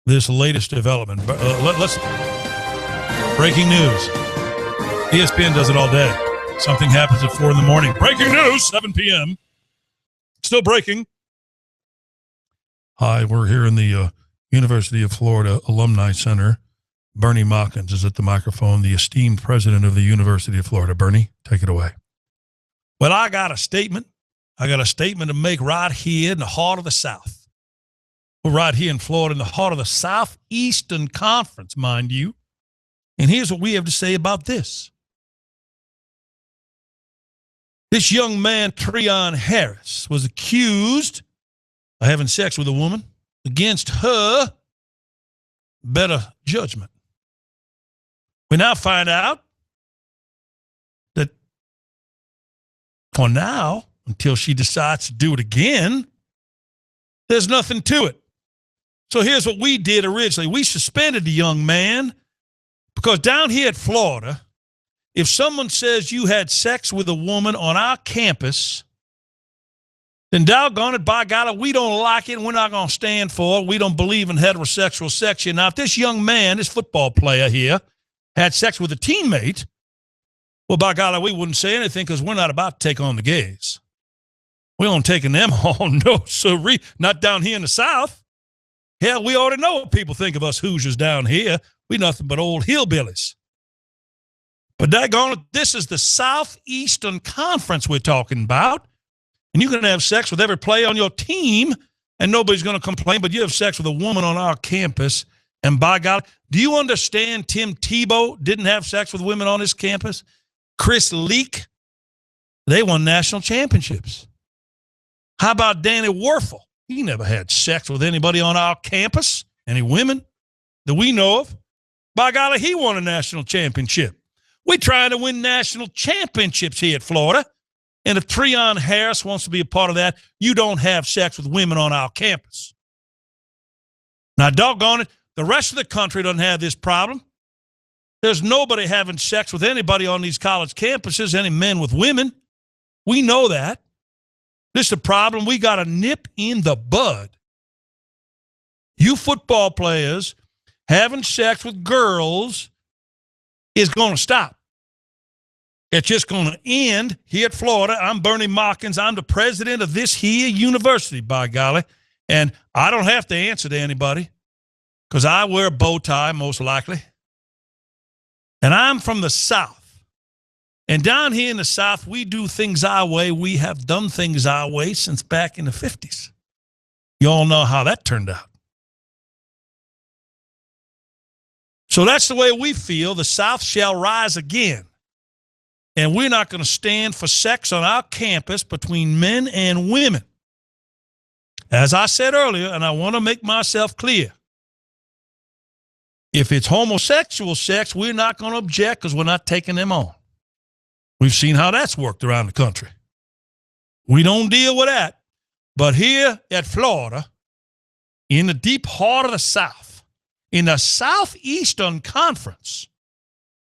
this latest development. Let's breaking news. ESPN does it all day. Something happens at 4 in the morning. Breaking news, 7 p.m. Still breaking. Hi, we're here in the University of Florida Alumni Center. Bernie Mawkins is at the microphone, the esteemed president of the University of Florida. Bernie, take it away. Well, I got a statement. To make right here in the heart of the South. We're right here in Florida in the heart of the Southeastern Conference, mind you. And here's what we have to say about this. This young man, Treon Harris, was accused of having sex with a woman against her better judgment. We now find out that for now, until she decides to do it again, there's nothing to it. So here's what we did originally. We suspended the young man because down here at Florida, if someone says you had sex with a woman on our campus, then doggone it, by God, we don't like it and we're not going to stand for it. We don't believe in heterosexual sex here. Now, if this young man, this football player here, had sex with a teammate, well, by God, we wouldn't say anything because we're not about to take on the gays. We aren't taking them on, no, sirree, not down here in the South. Hell, we already know what people think of us Hoosiers down here. We nothing but old hillbillies. But daggone it, this is the Southeastern Conference we're talking about. And you can have sex with every player on your team, and nobody's going to complain, but you have sex with a woman on our campus, and by God, do you understand Tim Tebow didn't have sex with women on his campus? Chris Leak, they won national championships. How about Danny Werfel? He never had sex with anybody on our campus, any women that we know of. By golly, he won a national championship. We're trying to win national championships here at Florida. And if Treon Harris wants to be a part of that, you don't have sex with women on our campus. Now, doggone it, the rest of the country doesn't have this problem. There's nobody having sex with anybody on these college campuses, any men with women. We know that. This is a problem we got to nip in the bud. You football players having sex with girls is going to stop. It's just going to end here at Florida. I'm Bernie Mawkins. I'm the president of this here university, by golly. And I don't have to answer to anybody because I wear a bow tie, most likely. And I'm from the South. And down here in the South, we do things our way. We have done things our way since back in the 50s. You all know how that turned out. So that's the way we feel. The South shall rise again. And we're not going to stand for sex on our campus between men and women. As I said earlier, and I want to make myself clear, if it's homosexual sex, we're not going to object because we're not taking them on. We've seen how that's worked around the country. We don't deal with that. But here at Florida, in the deep heart of the South, in the Southeastern Conference,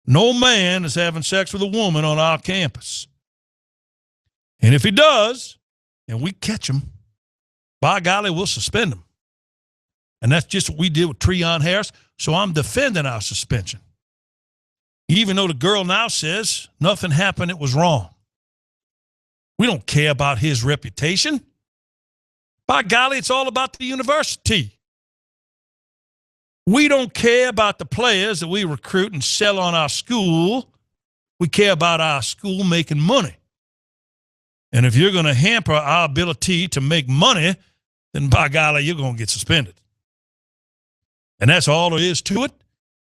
no man is having sex with a woman on our campus. And if he does, and we catch him, by golly, we'll suspend him. And that's just what we did with Treon Harris. So I'm defending our suspension. Even though the girl now says nothing happened, it was wrong. We don't care about his reputation. By golly, it's all about the university. We don't care about the players that we recruit and sell on our school. We care about our school making money. And if you're going to hamper our ability to make money, then by golly, you're going to get suspended. And that's all there is to it.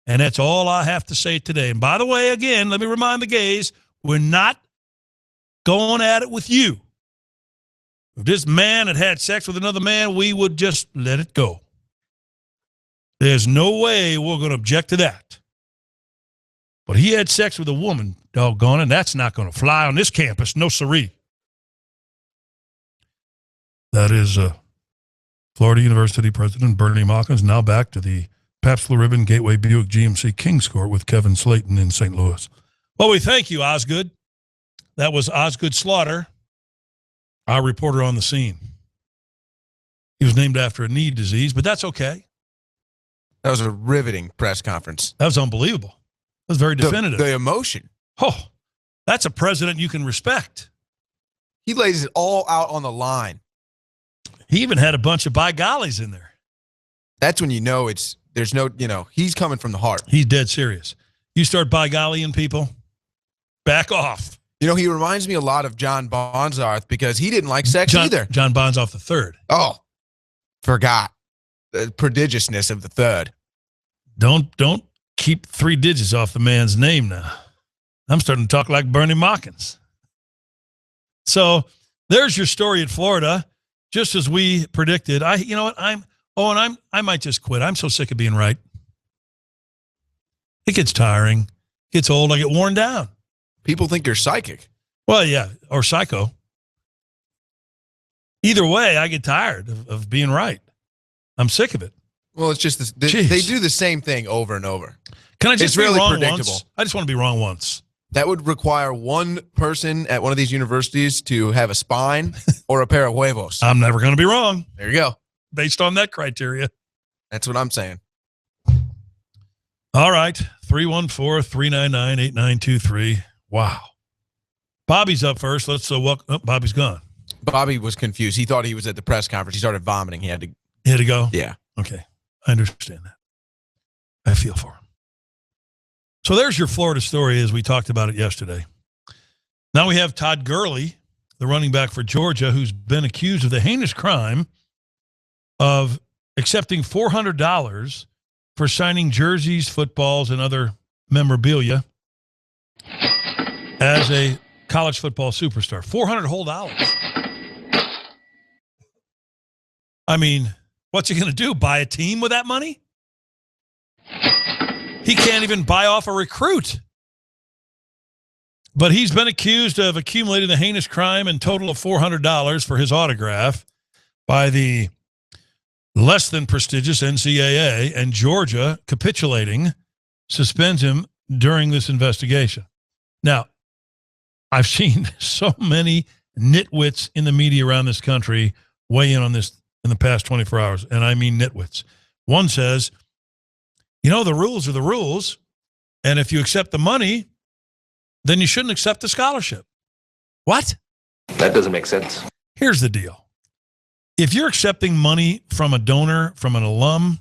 And that's all I have to say today. And by the way, again, let me remind the gays, we're not going at it with you. If this man had had sex with another man, we would just let it go. There's no way we're going to object to that. But he had sex with a woman, doggone it, and that's not going to fly on this campus. No siree. That is Florida University President Bernie Mawkins. Now back to the Pabst Blue Ribbon Gateway Buick GMC Kings Court with Kevin Slayton in St. Louis. Well, we thank you, Osgood. That was Osgood Slaughter, our reporter on the scene. He was named after a knee disease, but that's okay. That was a riveting press conference. That was unbelievable. That was very definitive. The emotion. Oh, that's a president you can respect. He lays it all out on the line. He even had a bunch of by gollies in there. That's when there's no, he's coming from the heart. He's dead serious. You start by gollying people, back off. He reminds me a lot of John Bonzarth because he didn't like sex either. John Bonzarth III. Oh, forgot the prodigiousness of the third. Don't keep 3 digits off the man's name now. I'm starting to talk like Bernie Maukins. So there's your story at Florida, just as we predicted. I might just quit. I'm so sick of being right. It gets tiring, gets old. I get worn down. People think you're psychic. Well, yeah, or psycho. Either way, I get tired of being right. I'm sick of it. Well, it's just they do the same thing over and over. Can I just be really wrong predictable. once? I just want to be wrong once. That would require one person at one of these universities to have a spine or a pair of huevos. I'm never going to be wrong. There you go. Based on that criteria. That's what I'm saying. All right. 314-399-8923. Wow. Bobby's up first. Let's welcome. Oh, Bobby's gone. Bobby was confused. He thought he was at the press conference. He started vomiting. He had to go? Yeah. Okay. I understand that. I feel for him. So there's your Florida story as we talked about it yesterday. Now we have Todd Gurley, the running back for Georgia, who's been accused of the heinous crime of accepting $400 for signing jerseys, footballs, and other memorabilia as a college football superstar. $400 whole dollars. I mean, what's he going to do? Buy a team with that money? He can't even buy off a recruit. But he's been accused of accumulating the heinous crime and total of $400 for his autograph by the less than prestigious NCAA, and Georgia, capitulating, suspends him during this investigation. Now, I've seen so many nitwits in the media around this country weigh in on this in the past 24 hours, and I mean nitwits. One says, the rules are the rules, and if you accept the money, then you shouldn't accept the scholarship. What? That doesn't make sense. Here's the deal. If you're accepting money from a donor, from an alum,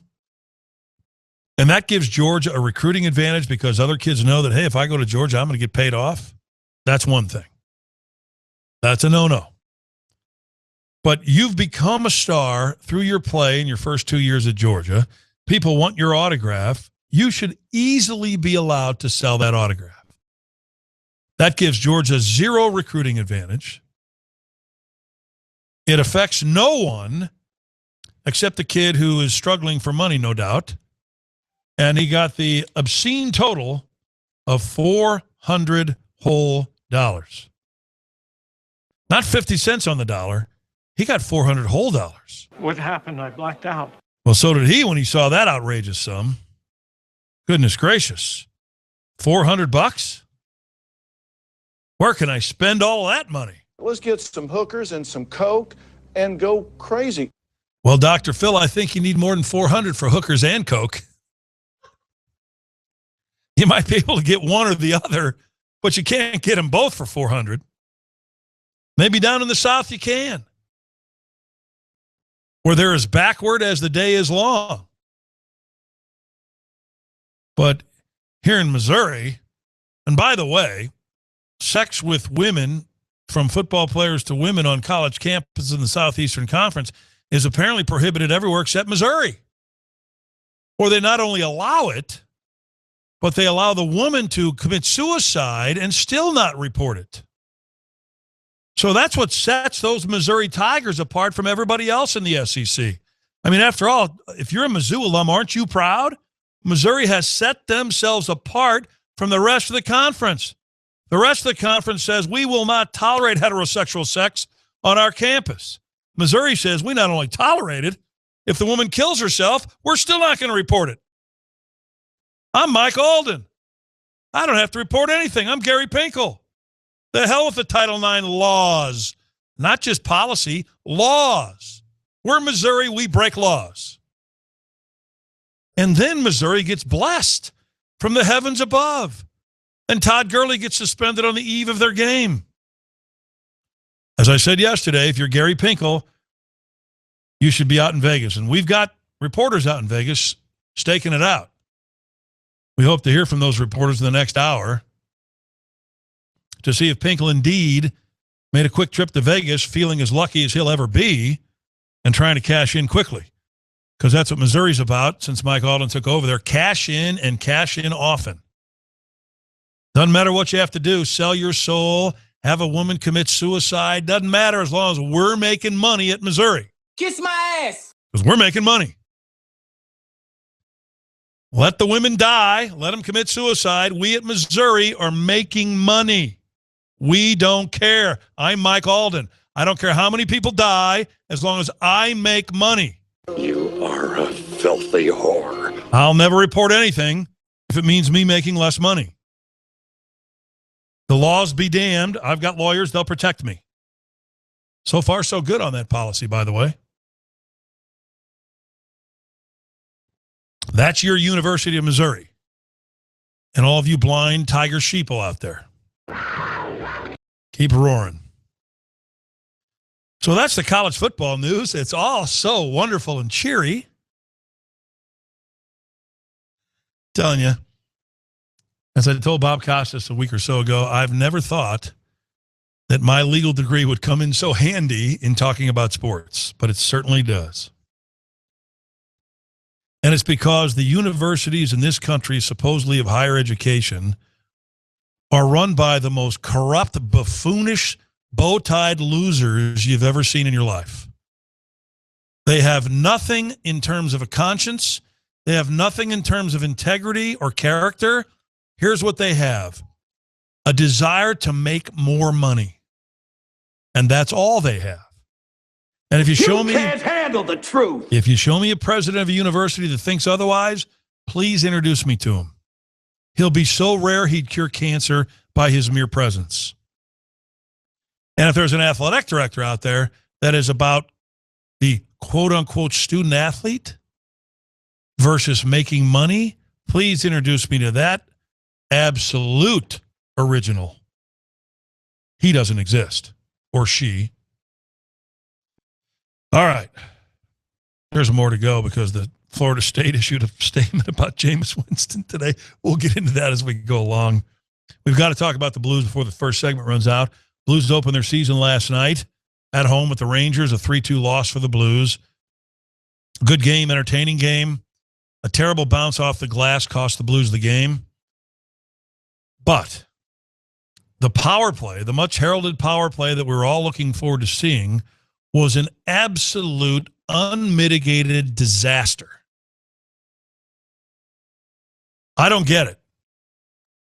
and that gives Georgia a recruiting advantage because other kids know that, hey, if I go to Georgia, I'm going to get paid off, that's one thing. That's a no-no. But you've become a star through your play in your first 2 years at Georgia. People want your autograph. You should easily be allowed to sell that autograph. That gives Georgia zero recruiting advantage. It affects no one except the kid who is struggling for money, no doubt. And he got the obscene total of $400 whole dollars. Not 50 cents on the dollar. He got $400 whole dollars. What happened? I blacked out. Well, so did he when he saw that outrageous sum. Goodness gracious. $400? Where can I spend all that money? Let's get some hookers and some coke and go crazy. Well, Dr. Phil, I think you need more than $400 for hookers and coke. You might be able to get one or the other, but you can't get them both for $400. Maybe down in the South you can, where they're as backward as the day is long. But here in Missouri, and by the way, sex with women, from football players to women on college campuses in the Southeastern Conference, is apparently prohibited everywhere except Missouri. Or they not only allow it, but they allow the woman to commit suicide and still not report it. So that's what sets those Missouri Tigers apart from everybody else in the SEC. I mean, after all, if you're a Mizzou alum, aren't you proud? Missouri has set themselves apart from the rest of the conference. The rest of the conference says we will not tolerate heterosexual sex on our campus. Missouri says we not only tolerate it, if the woman kills herself, we're still not going to report it. I'm Mike Alden. I don't have to report anything. I'm Gary Pinkel. The hell with the Title IX laws. Not just policy, laws. We're Missouri, we break laws. And then Missouri gets blessed from the heavens above. And Todd Gurley gets suspended on the eve of their game. As I said yesterday, if you're Gary Pinkel, you should be out in Vegas. And we've got reporters out in Vegas staking it out. We hope to hear from those reporters in the next hour to see if Pinkel indeed made a quick trip to Vegas, feeling as lucky as he'll ever be and trying to cash in quickly. Because that's what Missouri's about since Mike Alden took over there. Cash in and cash in often. Doesn't matter what you have to do. Sell your soul, have a woman commit suicide. Doesn't matter as long as we're making money at Missouri. Kiss my ass. Because we're making money. Let the women die. Let them commit suicide. We at Missouri are making money. We don't care. I'm Mike Alden. I don't care how many people die as long as I make money. You are a filthy whore. I'll never report anything if it means me making less money. The laws be damned. I've got lawyers. They'll protect me. So far, so good on that policy, by the way. That's your University of Missouri. And all of you blind tiger sheeple out there. Keep roaring. So that's the college football news. It's all so wonderful and cheery. Telling you, as I told Bob Costas a week or so ago, I've never thought that my legal degree would come in so handy in talking about sports, but it certainly does. And it's because the universities in this country, supposedly of higher education, are run by the most corrupt, buffoonish, bow-tied losers you've ever seen in your life. They have nothing in terms of a conscience. They have nothing in terms of integrity or character. Here's what they have: a desire to make more money. And that's all they have. And if you show me, can't handle the truth. if you show me a president of a university that thinks otherwise, please introduce me to him. He'll be so rare he'd cure cancer by his mere presence. And if there's an athletic director out there that is about the quote-unquote student athlete versus making money, please introduce me to that absolute original. He doesn't exist, or she. All right. There's more to go because the Florida State issued a statement about Jameis Winston today. We'll get into that as we go along. We've got to talk about the Blues before the first segment runs out. Blues opened their season last night at home with the Rangers, a 3-2 loss for the Blues. Good game, entertaining game. A terrible bounce off the glass cost the Blues the game. But the power play, the much heralded power play that we were all looking forward to seeing, was an absolute unmitigated disaster. I don't get it.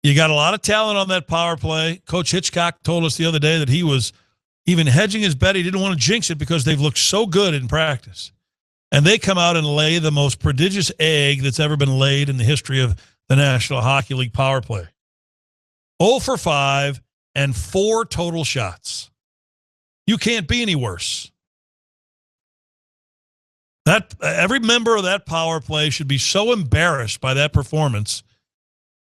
You got a lot of talent on that power play. Coach Hitchcock told us the other day that he was even hedging his bet. He didn't want to jinx it because they've looked so good in practice. And they come out and lay the most prodigious egg that's ever been laid in the history of the National Hockey League power play. 0 for 5 and 4 total shots. You can't be any worse. That every member of that power play should be so embarrassed by that performance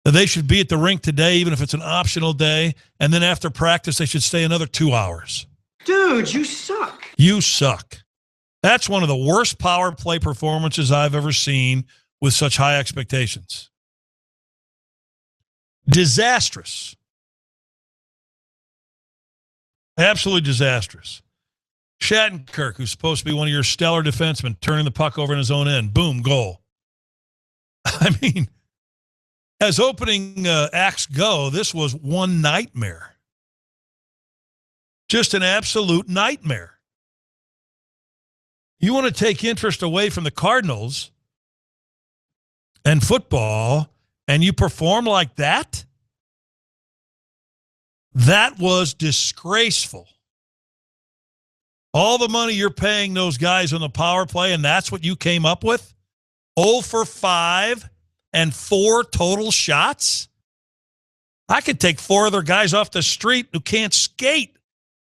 that they should be at the rink today, even if it's an optional day, and then after practice, they should stay another 2 hours. Dude, you suck. You suck. That's one of the worst power play performances I've ever seen with such high expectations. Disastrous. Absolutely disastrous. Shattenkirk, who's supposed to be one of your stellar defensemen, turning the puck over in his own end. Boom, goal. I mean, as opening acts go, this was one nightmare. Just an absolute nightmare. You want to take interest away from the Cardinals and football, and you perform like that? That was disgraceful. All the money you're paying those guys on the power play, and that's what you came up with? 0 for 5 and 4 total shots? I could take 4 other guys off the street who can't skate,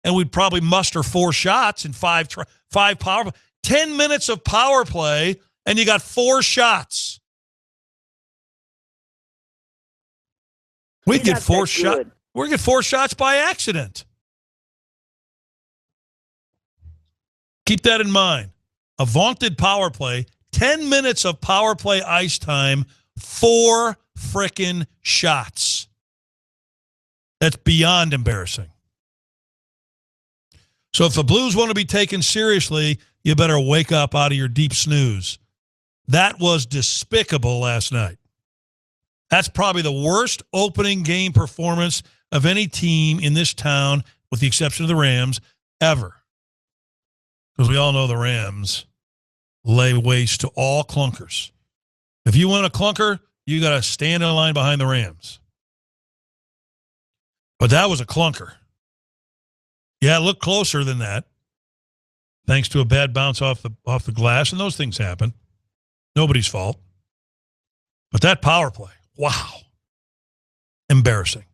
and we'd probably muster 4 shots in 5 power play. 10 minutes of power play, and you got 4 shots. We'd get 4 shots. We'd get 4 shots by accident. Keep that in mind. A vaunted power play, 10 minutes of power play ice time, 4 frickin' shots. That's beyond embarrassing. So if the Blues want to be taken seriously, you better wake up out of your deep snooze. That was despicable last night. That's probably the worst opening game performance of any team in this town, with the exception of the Rams, ever. Because we all know the Rams lay waste to all clunkers. If you want a clunker, you got to stand in line behind the Rams. But that was a clunker. Yeah, it looked closer than that, thanks to a bad bounce off the glass, and those things happen. Nobody's fault. But that power play, wow. Embarrassing.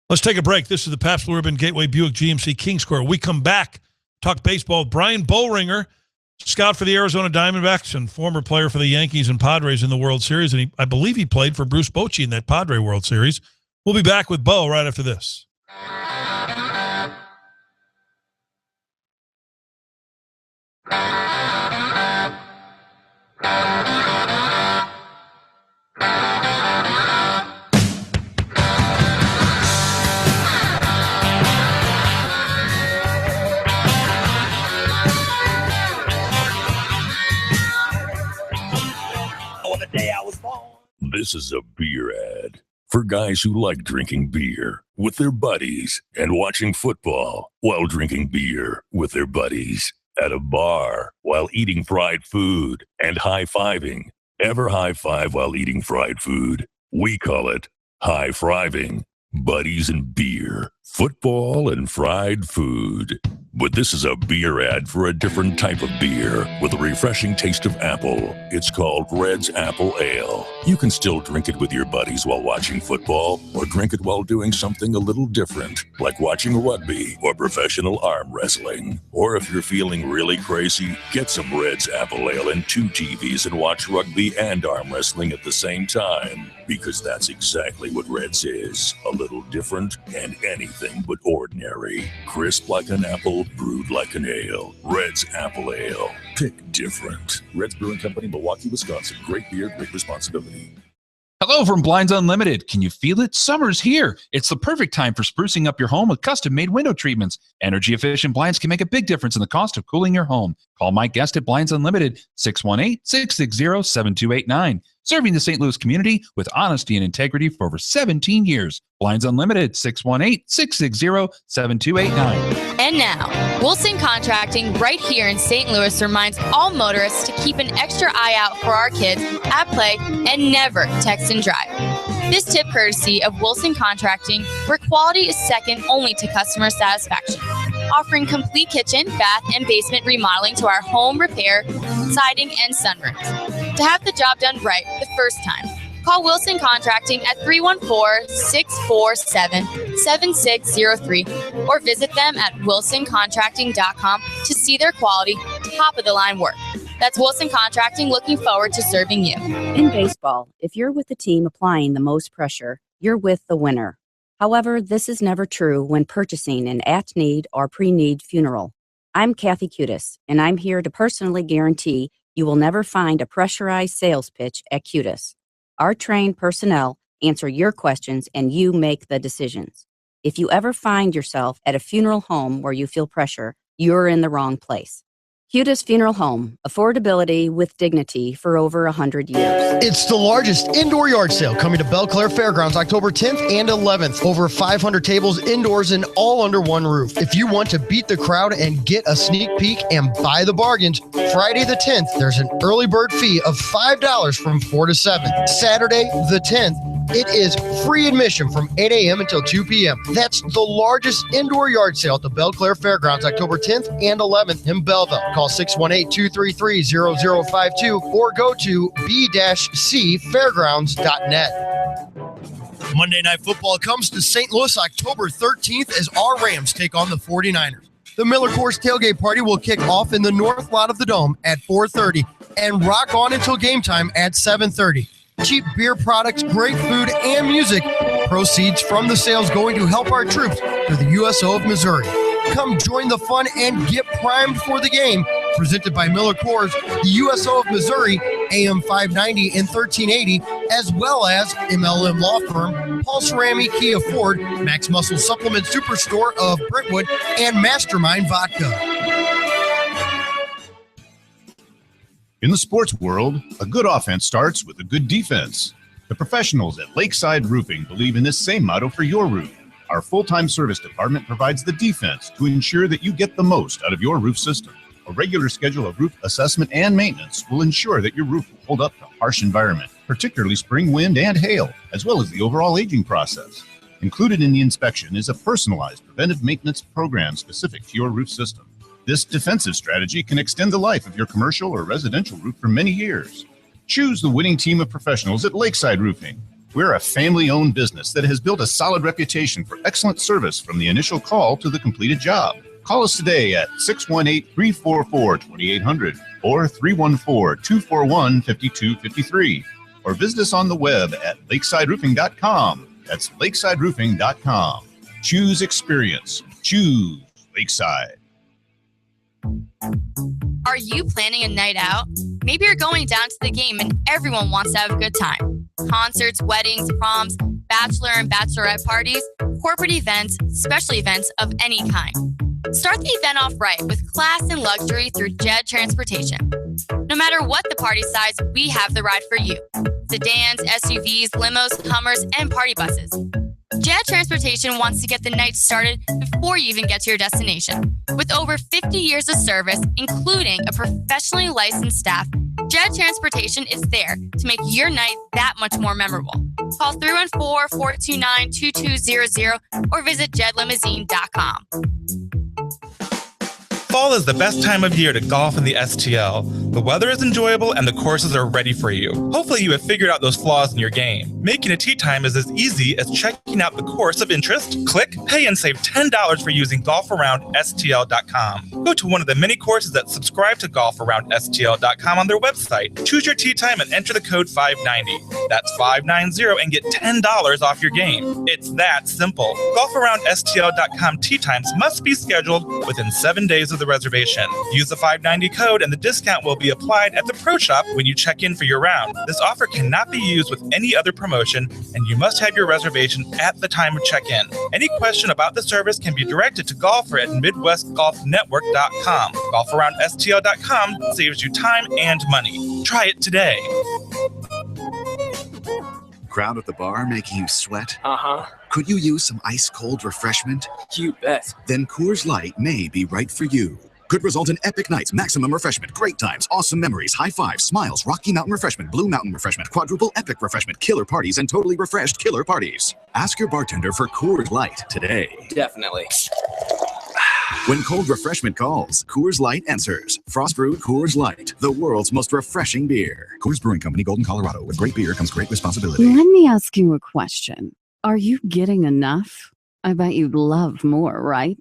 Let's take a break. This is the Pabst Blue Ribbon Gateway Buick GMC King Square. We come back, talk baseball with Brian Bollringer, scout for the Arizona Diamondbacks and former player for the Yankees and Padres in the World Series. And I believe he played for Bruce Bochy in that Padre World Series. We'll be back with Bo right after this. This is a beer ad for guys who like drinking beer with their buddies and watching football while drinking beer with their buddies at a bar while eating fried food and high-fiving. Ever high-five while eating fried food? We call it high-friving. Buddies and beer, football and fried food. But this is a beer ad for a different type of beer with a refreshing taste of apple. It's called Red's Apple Ale. You can still drink it with your buddies while watching football, or drink it while doing something a little different, like watching rugby or professional arm wrestling. Or if you're feeling really crazy, get some Red's Apple Ale and 2 TVs and watch rugby and arm wrestling at the same time. Because that's exactly what Red's is. A little different and anything but ordinary. Crisp like an apple, brewed like an ale. Red's Apple Ale. Pick different. Red's Brewing Company, Milwaukee, Wisconsin. Great beer, great responsibility. Hello from Blinds Unlimited. Can you feel it? Summer's here. It's the perfect time for sprucing up your home with custom-made window treatments. Energy-efficient blinds can make a big difference in the cost of cooling your home. Call Mike Guest at Blinds Unlimited, 618-660-7289. Serving the St. Louis community with honesty and integrity for over 17 years. Blinds Unlimited, 618-660-7289. And now, Wilson Contracting right here in St. Louis reminds all motorists to keep an extra eye out for our kids at play and never text and drive. This tip courtesy of Wilson Contracting, where quality is second only to customer satisfaction. Offering complete kitchen, bath, and basement remodeling to our home repair, siding, and sunrooms. To have the job done right the first time, call Wilson Contracting at 314-647-7603 or visit them at wilsoncontracting.com to see their quality, top-of-the-line work. That's Wilson Contracting, looking forward to serving you. In baseball, if you're with the team applying the most pressure, you're with the winner. However, this is never true when purchasing an at-need or pre-need funeral. I'm Kathy Cutis, and I'm here to personally guarantee you will never find a pressurized sales pitch at Cutis. Our trained personnel answer your questions and you make the decisions. If you ever find yourself at a funeral home where you feel pressure, you're in the wrong place. Cutis Funeral Home, affordability with dignity for over 100 years. It's the largest indoor yard sale coming to Belle Claire Fairgrounds October 10th and 11th. Over 500 tables indoors and all under one roof. If you want to beat the crowd and get a sneak peek and buy the bargains, Friday the 10th, there's an early bird fee of $5 from 4 to 7. Saturday the 10th, it is free admission from 8 a.m. until 2 p.m. That's the largest indoor yard sale at the Belle Claire Fairgrounds October 10th and 11th in Belleville. Call 618-233-0052 or go to b-cfairgrounds.net. Monday Night Football comes to St. Louis October 13th as our Rams take on the 49ers. The Miller Coors Tailgate Party will kick off in the north lot of the Dome at 4:30 and rock on until game time at 7:30. Cheap beer products, great food, and music Proceeds from the sales going to help our troops through the USO of Missouri. Come join the fun and get primed for the game. Presented by Miller Coors, the USO of Missouri, AM 590 and 1380, as well as MLM Law Firm, Paul Cerami Kia Ford, Max Muscle Supplement Superstore of Brentwood, and Mastermind Vodka. In the sports world, a good offense starts with a good defense. The professionals at Lakeside Roofing believe in this same motto for your roof. Our full-time service department provides the defense to ensure that you get the most out of your roof system. A regular schedule of roof assessment and maintenance will ensure that your roof will hold up to harsh environment, particularly spring wind and hail, as well as the overall aging process. Included in the inspection is a personalized preventive maintenance program specific to your roof system. This defensive strategy can extend the life of your commercial or residential roof for many years. Choose the winning team of professionals at Lakeside Roofing. We're a family-owned business that has built a solid reputation for excellent service from the initial call to the completed job. Call us today at 618-344-2800 or 314-241-5253 or visit us on the web at lakesideroofing.com. That's lakesideroofing.com. Choose experience. Choose Lakeside. Are you planning a night out? Maybe you're going down to the game and everyone wants to have a good time. Concerts, weddings, proms, bachelor and bachelorette parties, corporate events, special events of any kind. Start the event off right with class and luxury through Jed Transportation. No matter what the party size, we have the ride for you. Sedans, SUVs, limos, Hummers, and party buses. Jed Transportation wants to get the night started before you even get to your destination. With over 50 years of service, including a professionally licensed staff, Jed Transportation is there to make your night that much more memorable. Call 314-429-2200 or visit jedlimousine.com. Fall is the best time of year to golf in the STL. The weather is enjoyable and the courses are ready for you. Hopefully you have figured out those flaws in your game. Making a tee time is as easy as checking out the course of interest, click, pay, and save $10 for using golfaroundstl.com. Go to one of the many courses that subscribe to golfaroundstl.com on their website. Choose your tee time and enter the code 590. That's 590 and get $10 off your game. It's that simple. Golfaroundstl.com tee times must be scheduled within 7 days of the reservation. Use the 590 code and the discount will be applied at the pro shop when you check in for your round. This offer cannot be used with any other promotion and you must have your reservation at the time of check-in. Any question about the service can be directed to golfer at midwestgolfnetwork.com. Golfaroundstl.com saves you time and money. Try it today. Crowd at the bar making you sweat? Uh-huh. Could you use some ice-cold refreshment? You bet. Then Coors Light may be right for you. Could result in epic nights, maximum refreshment, great times, awesome memories, high fives, smiles, Rocky Mountain refreshment, Blue Mountain refreshment, quadruple epic refreshment, killer parties, and totally refreshed killer parties. Ask your bartender for Coors Light today. Definitely. When cold refreshment calls, Coors Light answers. Frost brewed Coors Light, the world's most refreshing beer. Coors Brewing Company, Golden, Colorado. With great beer comes great responsibility. Let me ask you a question. Are you getting enough? I bet you'd love more, right?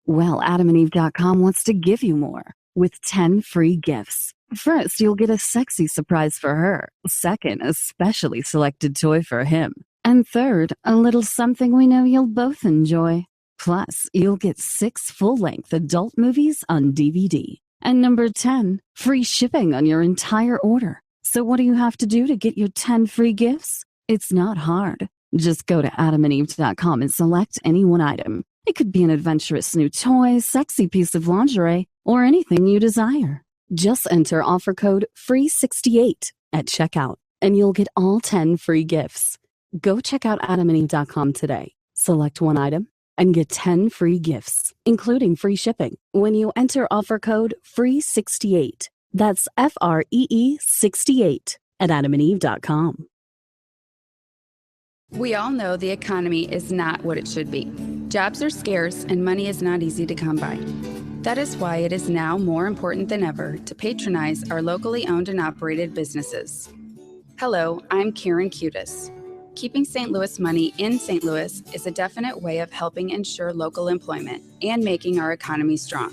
Well, AdamandEve.com wants to give you more with 10 free gifts. First, you'll get a sexy surprise for her. Second, a specially selected toy for him. And third, a little something we know you'll both enjoy. Plus, you'll get 6 full-length adult movies on DVD. And number 10, free shipping on your entire order. So what do you have to do to get your 10 free gifts? It's not hard. Just go to AdamandEve.com and select any one item. It could be an adventurous new toy, sexy piece of lingerie, or anything you desire. Just enter offer code FREE68 at checkout, and you'll get all 10 free gifts. Go check out AdamandEve.com today. Select one item and get 10 free gifts, including free shipping, when you enter offer code FREE68. That's FREE 68 at AdamandEve.com. We all know the economy is not what it should be. Jobs are scarce and money is not easy to come by. That is why it is now more important than ever to patronize our locally owned and operated businesses. Hello, I'm Karen Cutis. Keeping St. Louis money in St. Louis is a definite way of helping ensure local employment and making our economy strong.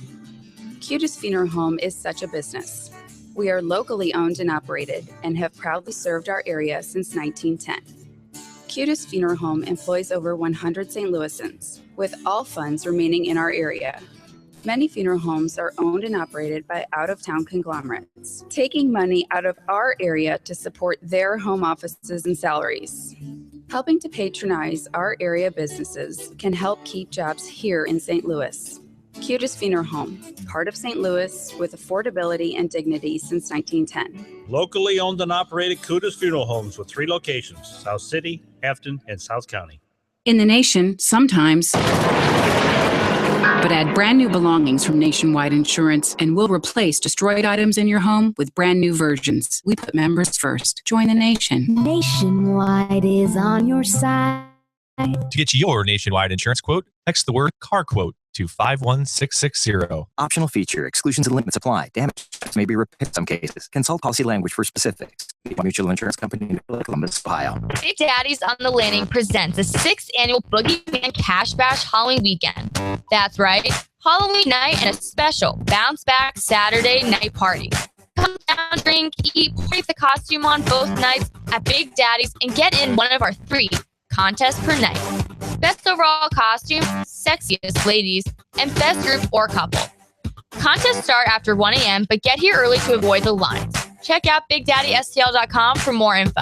Cutis Funeral Home is such a business. We are locally owned and operated and have proudly served our area since 1910. Cutest Funeral Home employs over 100 St. Louisans, with all funds remaining in our area. Many funeral homes are owned and operated by out-of-town conglomerates, taking money out of our area to support their home offices and salaries. Helping to patronize our area businesses can help keep jobs here in St. Louis. Cutest Funeral Home, heart of St. Louis with affordability and dignity since 1910. Locally owned and operated Cutest Funeral Homes with 3 locations, South City, Afton, and South County. In the nation, sometimes. But add brand new belongings from Nationwide Insurance and we'll replace destroyed items in your home with brand new versions. We put members first. Join the nation. Nationwide is on your side. To get your Nationwide insurance quote, text the word car quote to 51660. Optional feature. Exclusions and limits apply. Damage may be repaired in some cases. Consult policy language for specifics. Mutual Insurance Company, Columbus, Ohio. Big Daddy's on the Landing presents the 6th annual Boogeyman Cash Bash Halloween weekend. That's right, Halloween night and a special bounce back Saturday night party. Come down, drink, eat, party the costume on both nights at Big Daddy's and get in one of our 3 contests per night. Best overall costume, sexiest ladies, and best group or couple. Contests start after 1 a.m., but get here early to avoid the lines. Check out BigDaddySTL.com for more info.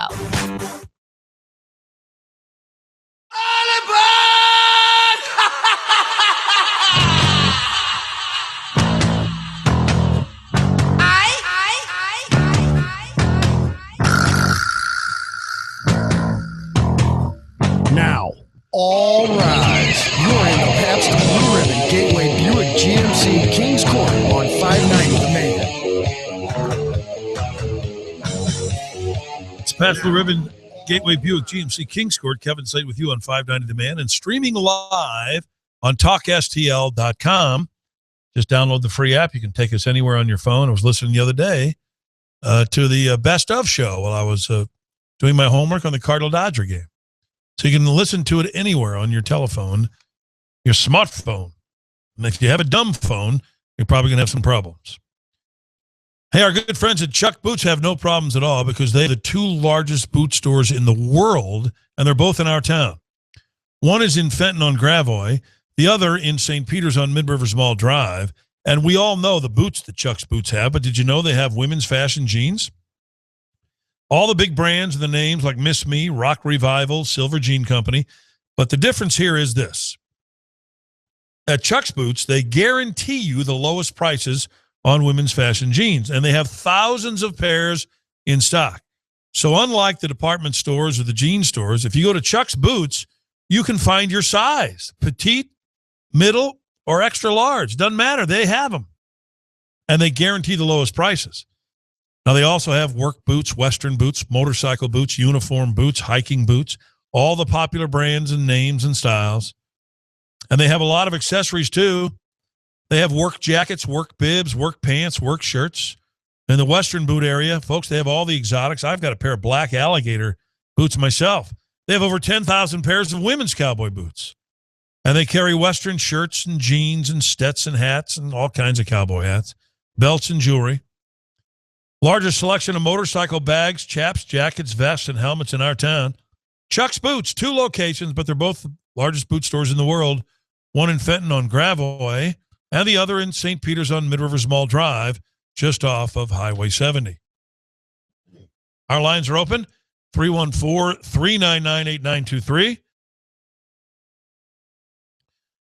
Now, all rise. You're in the Pabst Blue Ribbon Gateway Buick GMC Kings Court on 590 The Main. It's Pabst Blue Ribbon Gateway Buick GMC Kings Court. Kevin Slate with you on 590 The Man and streaming live on TalkSTL.com. Just download the free app. You can take us anywhere on your phone. I was listening the other day to the Best Of show while I was doing my homework on the Cardinal-Dodger game. So you can listen to it anywhere on your telephone, your smartphone. And if you have a dumb phone, you're probably going to have some problems. Hey, our good friends at Chuck Boots have no problems at all because they're the 2 largest boot stores in the world, and they're both in our town. One is in Fenton on Gravois, the other in St. Peter's on Mid-Rivers Mall Drive. And we all know the boots that Chuck's Boots have, but did you know they have women's fashion jeans? All the big brands and the names like Miss Me, Rock Revival, Silver Jean Company. But the difference here is this. At Chuck's Boots, they guarantee you the lowest prices on women's fashion jeans, and they have thousands of pairs in stock. So unlike the department stores or the jean stores, if you go to Chuck's Boots, you can find your size, petite, middle, or extra large. Doesn't matter. They have them. And they guarantee the lowest prices. Now, they also have work boots, Western boots, motorcycle boots, uniform boots, hiking boots, all the popular brands and names and styles. And they have a lot of accessories, too. They have work jackets, work bibs, work pants, work shirts. In the Western boot area, folks, they have all the exotics. I've got a pair of black alligator boots myself. They have over 10,000 pairs of women's cowboy boots. And they carry Western shirts and jeans and Stetson hats and all kinds of cowboy hats, belts and jewelry. Largest selection of motorcycle bags, chaps, jackets, vests, and helmets in our town. Chuck's Boots, 2 locations, but they're both the largest boot stores in the world. One in Fenton on Gravois, and the other in St. Peter's on Mid-Rivers Mall Drive, just off of Highway 70. Our lines are open, 314-399-8923.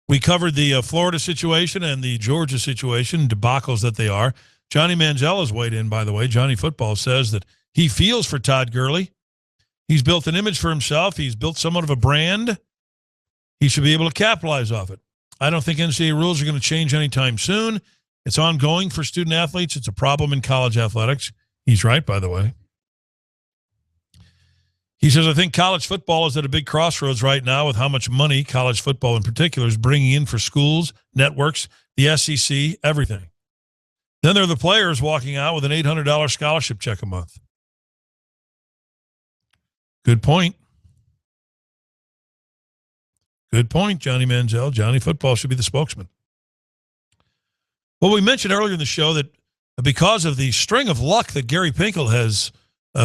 We covered the Florida situation and the Georgia situation, debacles that they are. Johnny Manziel's weighed in, by the way. Johnny Football says that he feels for Todd Gurley. He's built an image for himself. He's built somewhat of a brand. He should be able to capitalize off it. I don't think NCAA rules are going to change anytime soon. It's ongoing for student athletes. It's a problem in college athletics. He's right, by the way. He says, I think college football is at a big crossroads right now with how much money college football in particular is bringing in for schools, networks, the SEC, everything. Then there are the players walking out with an $800 scholarship check a month. Good point. Good point, Johnny Manziel. Johnny Football should be the spokesman. Well, we mentioned earlier in the show that because of the string of luck that Gary Pinkel has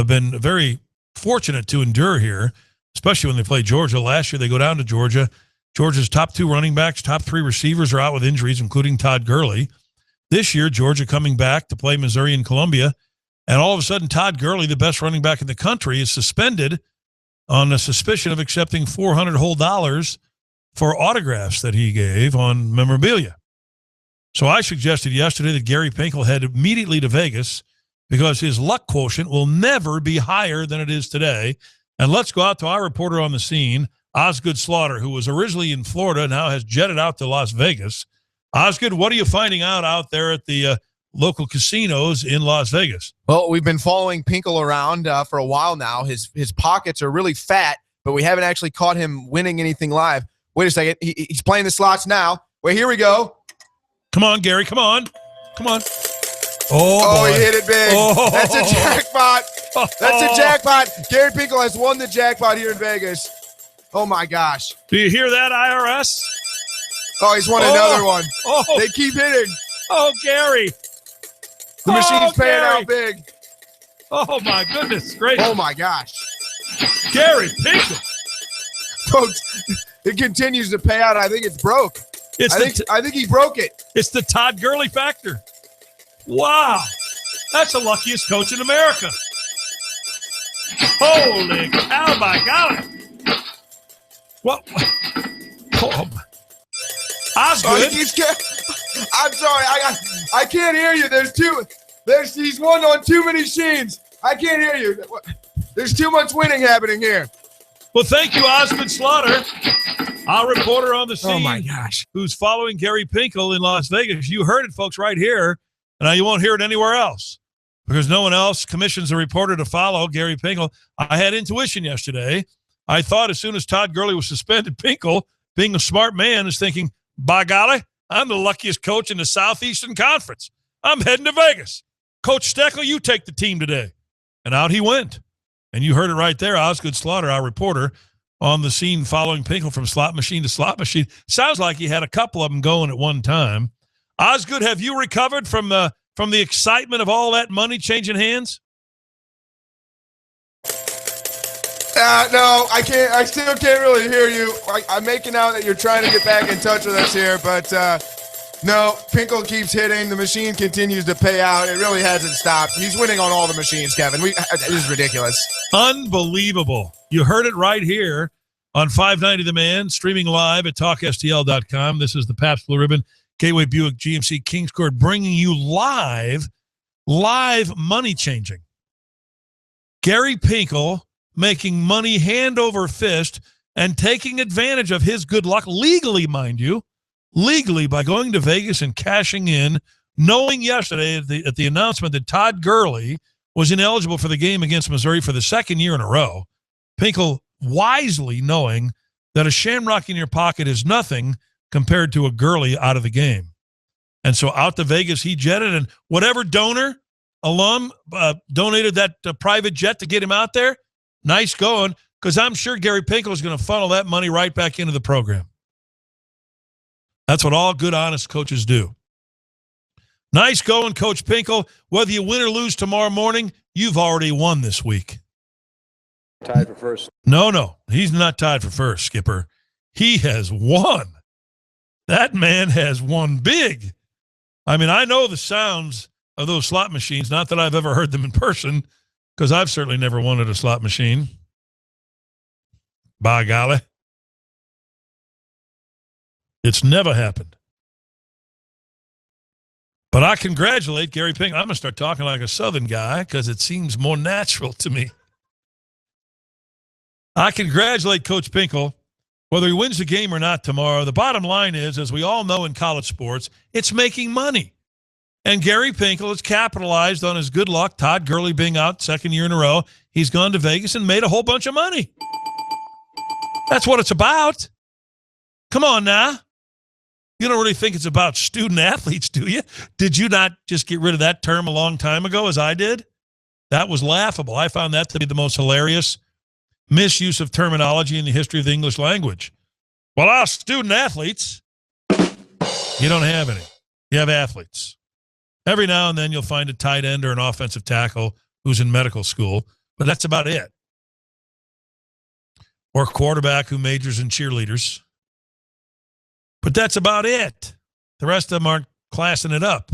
been very fortunate to endure here, especially when they play Georgia. Last year, they go down to Georgia. Georgia's top 2 running backs, top 3 receivers are out with injuries, including Todd Gurley. This year, Georgia coming back to play Missouri and Columbia. And all of a sudden, Todd Gurley, the best running back in the country, is suspended on a suspicion of accepting $400 whole for autographs that he gave on memorabilia. So I suggested yesterday that Gary Pinkel head immediately to Vegas because his luck quotient will never be higher than it is today. And let's go out to our reporter on the scene, Osgood Slaughter, who was originally in Florida, now has jetted out to Las Vegas. Osgood, what are you finding out there at the local casinos in Las Vegas? Well, we've been following Pinkel around for a while now. His pockets are really fat, but we haven't actually caught him winning anything live. Wait a second. He's playing the slots now. Wait, here we go. Come on, Gary. Come on. Oh, he hit it big. Oh. That's a jackpot. That's a jackpot. Gary Pinkel has won the jackpot here in Vegas. Oh, my gosh. Do you hear that, IRS? Oh, he's won another one. Oh. They keep hitting. Oh, Gary. The machine's paying out big. Oh, my goodness. Great. Oh, my gosh. Gary Pinkel. Folks, it continues to pay out. I think it's broke. I think he broke it. It's the Todd Gurley factor. Wow. That's the luckiest coach in America. Holy cow, my God. What? Oh, Osgood. I'm sorry. I can't hear you. He's won on too many machines. I can't hear you. There's too much winning happening here. Well, thank you, Osgood Slaughter, our reporter on the scene. Oh, my gosh. Who's following Gary Pinkel in Las Vegas. You heard it, folks, right here. And now you won't hear it anywhere else because no one else commissions a reporter to follow Gary Pinkel. I had intuition yesterday. I thought as soon as Todd Gurley was suspended, Pinkel, being a smart man, is thinking, by golly, I'm the luckiest coach in the Southeastern Conference. I'm heading to Vegas. Coach Steckel, you take the team today. And out he went. And you heard it right there, Osgood Slaughter, our reporter, on the scene following Pinkel from slot machine to slot machine. Sounds like he had a couple of them going at one time. Osgood, have you recovered from the excitement of all that money changing hands? No, I can't. I still can't really hear you. I'm making out that you're trying to get back in touch with us here, but no, Pinkel keeps hitting. The machine continues to pay out. It really hasn't stopped. He's winning on all the machines, Kevin. It is ridiculous. Unbelievable. You heard it right here on 590 The Man, streaming live at talkstl.com. This is the Pabst Blue Ribbon Gateway Buick GMC Kings Court bringing you live money changing. Gary Pinkel making money hand over fist and taking advantage of his good luck, legally, mind you, by going to Vegas and cashing in, knowing yesterday at the announcement that Todd Gurley was ineligible for the game against Missouri for the second year in a row. Pinkel wisely knowing that a shamrock in your pocket is nothing compared to a Gurley out of the game. And so out to Vegas he jetted, and whatever alum donated that private jet to get him out there, nice going, because I'm sure Gary Pinkel is going to funnel that money right back into the program. That's what all good, honest coaches do. Nice going, Coach Pinkel. Whether you win or lose tomorrow morning, you've already won this week. Tied for first. No, he's not tied for first, Skipper. He has won. That man has won big. I mean, I know the sounds of those slot machines, not that I've ever heard them in person, because I've certainly never won at a slot machine. By golly. It's never happened. But I congratulate Gary Pinkel. I'm going to start talking like a Southern guy because it seems more natural to me. I congratulate Coach Pinkel, whether he wins the game or not tomorrow. The bottom line is, as we all know in college sports, it's making money. And Gary Pinkel has capitalized on his good luck, Todd Gurley being out second year in a row. He's gone to Vegas and made a whole bunch of money. That's what it's about. Come on now. You don't really think it's about student athletes, do you? Did you not just get rid of that term a long time ago, as I did? That was laughable. I found that to be the most hilarious misuse of terminology in the history of the English language. Well, our student athletes, you don't have any. You have athletes. Every now and then you'll find a tight end or an offensive tackle who's in medical school, but that's about it. or quarterback who majors in cheerleaders. But that's about it. The rest of them aren't classing it up.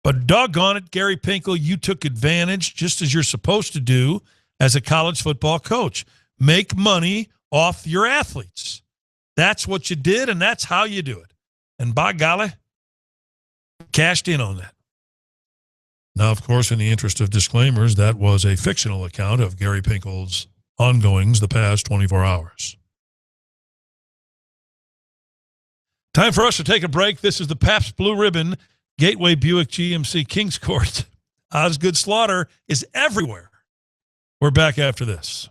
But doggone it, Gary Pinkel, you took advantage, just as you're supposed to do as a college football coach. Make money off your athletes. That's what you did, and that's how you do it. And by golly, cashed in on that. Now, of course, in the interest of disclaimers, that was a fictional account of Gary Pinkel's ongoings the past 24 hours. Time for us to take a break. This is the Pabst Blue Ribbon Gateway Buick GMC Kings Court. Osgood Slaughter is everywhere. We're back after this.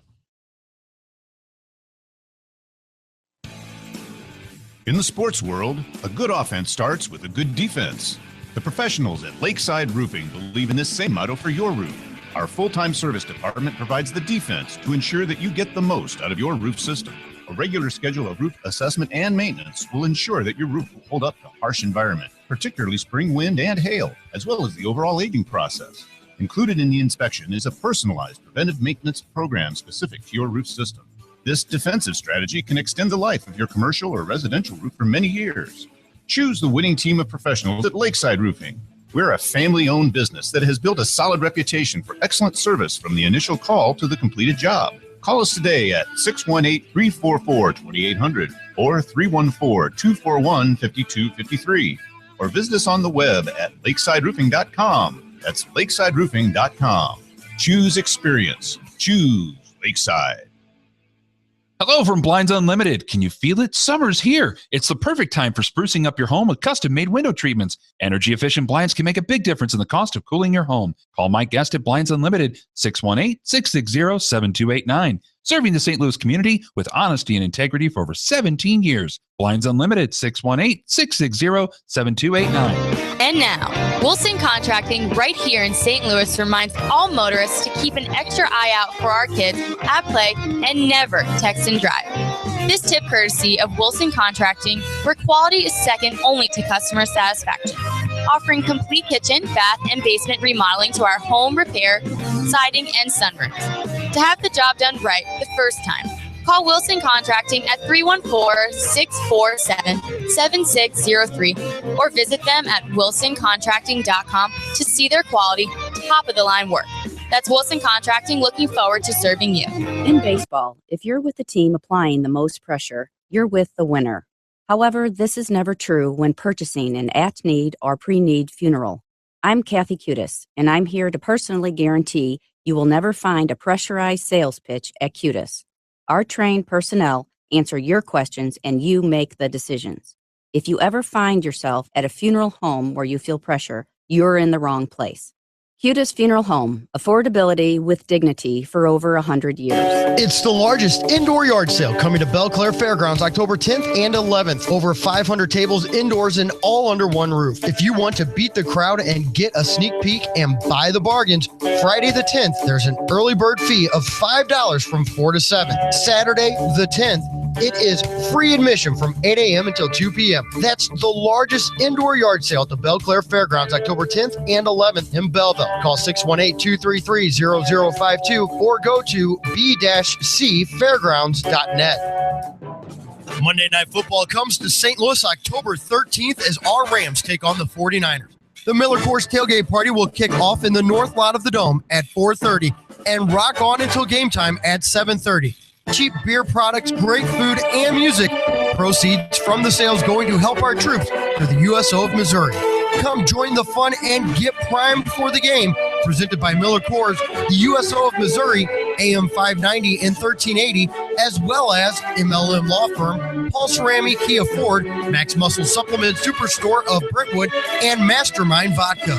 In the sports world, a good offense starts with a good defense. The professionals at Lakeside Roofing believe in this same motto for your roof. Our full-time service department provides the defense to ensure that you get the most out of your roof system. A regular schedule of roof assessment and maintenance will ensure that your roof will hold up to harsh environment, particularly spring wind and hail, as well as the overall aging process. Included in the inspection is a personalized preventive maintenance program specific to your roof system. This defensive strategy can extend the life of your commercial or residential roof for many years. Choose the winning team of professionals at Lakeside Roofing. We're a family-owned business that has built a solid reputation for excellent service from the initial call to the completed job. Call us today at 618-344-2800 or 314-241-5253 or visit us on the web at lakesideroofing.com. That's lakesideroofing.com. Choose experience. Choose Lakeside. Hello from Blinds Unlimited. Can you feel it? Summer's here. It's the perfect time for sprucing up your home with custom-made window treatments. Energy-efficient blinds can make a big difference in the cost of cooling your home. Call Mike Guest at Blinds Unlimited, 618-660-7289. Serving the St. Louis community with honesty and integrity for over 17 years. Blinds Unlimited, 618-660-7289. And now, Wilson Contracting right here in St. Louis reminds all motorists to keep an extra eye out for our kids at play and never text and drive. This tip courtesy of Wilson Contracting, where quality is second only to customer satisfaction. Offering complete kitchen, bath, and basement remodeling to our home repair, siding, and sunrooms. To have the job done right the first time, call Wilson Contracting at 314-647-7603 or visit them at wilsoncontracting.com to see their quality, top-of-the-line work. That's Wilson Contracting, looking forward to serving you. In baseball, if you're with the team applying the most pressure, you're with the winner. However, this is never true when purchasing an at-need or pre-need funeral. I'm Kathy Cutis, and I'm here to personally guarantee you will never find a pressurized sales pitch at Cutis. Our trained personnel answer your questions and you make the decisions. If you ever find yourself at a funeral home where you feel pressure, you're in the wrong place. Cutis Funeral Home, affordability with dignity for over 100 years. It's the largest indoor yard sale coming to Belle Claire Fairgrounds October 10th and 11th. Over 500 tables indoors and all under one roof. If you want to beat the crowd and get a sneak peek and buy the bargains, Friday the 10th, there's an early bird fee of $5 from 4 to 7. Saturday the 10th, it is free admission from 8 a.m. until 2 p.m. That's the largest indoor yard sale at the Belle Claire Fairgrounds October 10th and 11th in Belleville. Call 618-233-0052 or go to b-cfairgrounds.net. Monday Night Football comes to St. Louis October 13th as our Rams take on the 49ers. The Miller Coors Tailgate Party will kick off in the north lot of the Dome at 4:30 and rock on until game time at 7:30. Cheap beer products, great food, and music. Proceeds from the sales going to help our troops through the USO of Missouri. Come join the fun and get primed for the game. Presented by Miller Coors, the USO of Missouri, AM 590 and 1380, as well as MLM Law Firm, Paul Cerami Kia Ford, Max Muscle Supplement Superstore of Brentwood, and Mastermind Vodka.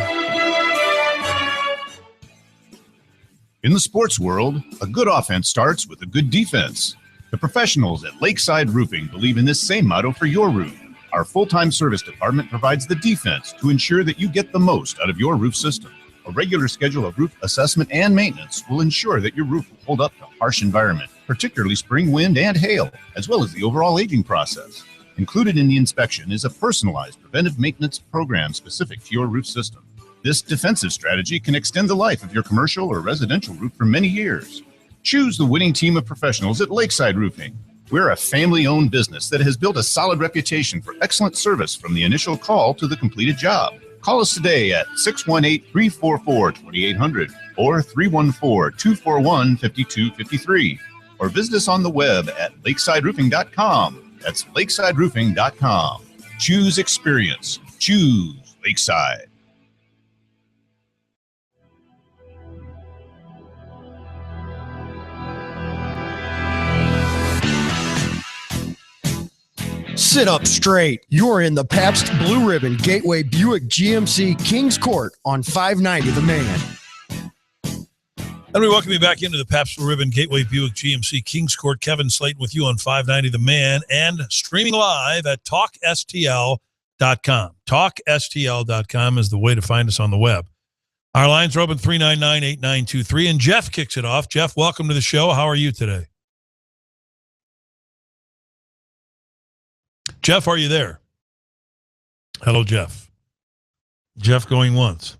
In the sports world, a good offense starts with a good defense. The professionals at Lakeside Roofing believe in this same motto for your roof. Our full-time service department provides the defense to ensure that you get the most out of your roof system. A regular schedule of roof assessment and maintenance will ensure that your roof will hold up to harsh environment, particularly spring wind and hail, as well as the overall aging process. Included in the inspection is a personalized preventive maintenance program specific to your roof system. This defensive strategy can extend the life of your commercial or residential roof for many years. Choose the winning team of professionals at Lakeside Roofing. We're a family-owned business that has built a solid reputation for excellent service from the initial call to the completed job. Call us today at 618-344-2800 or 314-241-5253. Or visit us on the web at lakesideroofing.com. That's lakesideroofing.com. Choose experience. Choose Lakeside. Sit up straight. You're in the Pabst Blue Ribbon Gateway Buick GMC Kings Court on 590 The Man. And we welcome you back into the Pabst Blue Ribbon Gateway Buick GMC Kings Court. Kevin Slayton with you on 590 The Man and streaming live at TalkSTL.com. TalkSTL.com is the way to find us on the web. Our lines are open 399-8923, and Jeff kicks it off. Jeff, welcome to the show. How are you today? Jeff, are you there? Hello, Jeff. Jeff going once.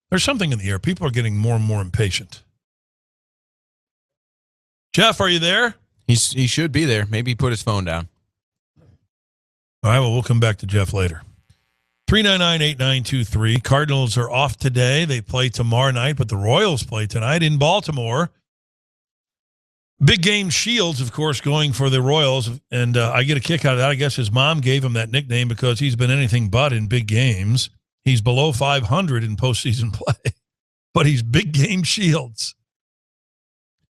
There's something in the air. People are getting more and more impatient. Jeff, are you there? He should be there. Maybe he put his phone down. All right, well, we'll come back to Jeff later. 399-8923. Cardinals are off today. They play tomorrow night, but the Royals play tonight in Baltimore. Big Game Shields, of course, going for the Royals, and I get a kick out of that. I guess his mom gave him that nickname because he's been anything but in big games. He's below 500 in postseason play, but he's Big Game Shields.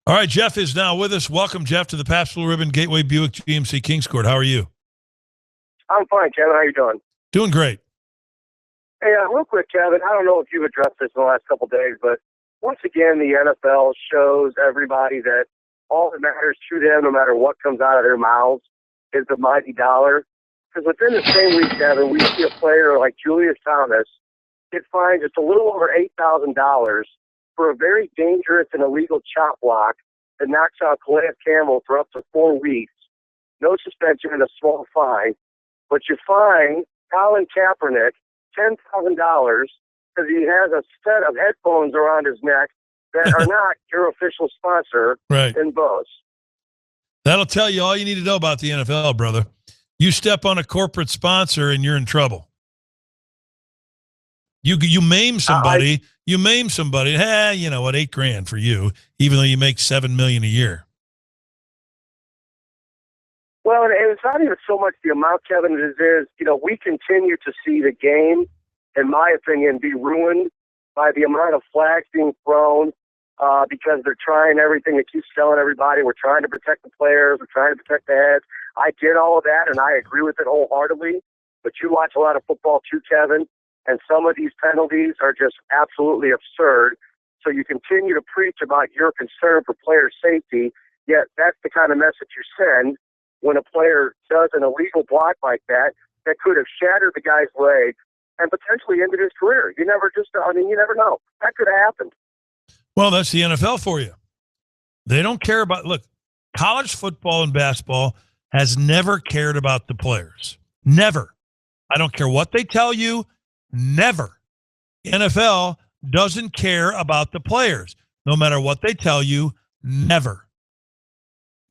All right, Jeff is now with us. Welcome, Jeff, to the Pabst Blue Ribbon Gateway Buick GMC Kings Court. How are you? I'm fine, Kevin. How you doing? Doing great. Hey, real quick, Kevin, I don't know if you've addressed this in the last couple of days, but once again, the NFL shows everybody that all that matters to them, no matter what comes out of their mouths, is the mighty dollar. Because within the same week, Kevin, we see a player like Julius Thomas get fined just a little over $8,000 for a very dangerous and illegal chop block that knocks out Calais Campbell for up to 4 weeks. No suspension and a small fine. But you fine Colin Kaepernick $10,000 because he has a set of headphones around his neck that are not your official sponsor in Bose. That'll tell you all you need to know about the NFL, brother. You step on a corporate sponsor and you're in trouble. You maim somebody. You maim somebody. Hey, you know what? $8,000 for you, even though you make $7 million a year. Well, and it's not even so much the amount, Kevin, as it is, we continue to see the game, in my opinion, be ruined by the amount of flags being thrown because they're trying everything to keep telling everybody we're trying to protect the players, we're trying to protect the heads. I get all of that, and I agree with it wholeheartedly, but you watch a lot of football too, Kevin, and some of these penalties are just absolutely absurd. So you continue to preach about your concern for player safety, yet that's the kind of message you send when a player does an illegal block like that could have shattered the guy's leg and potentially ended his career. You never know. That could have happened. Well, that's the NFL for you. They don't care about, look, college football and basketball has never cared about the players. Never. I don't care what they tell you. Never. The NFL doesn't care about the players. No matter what they tell you, never.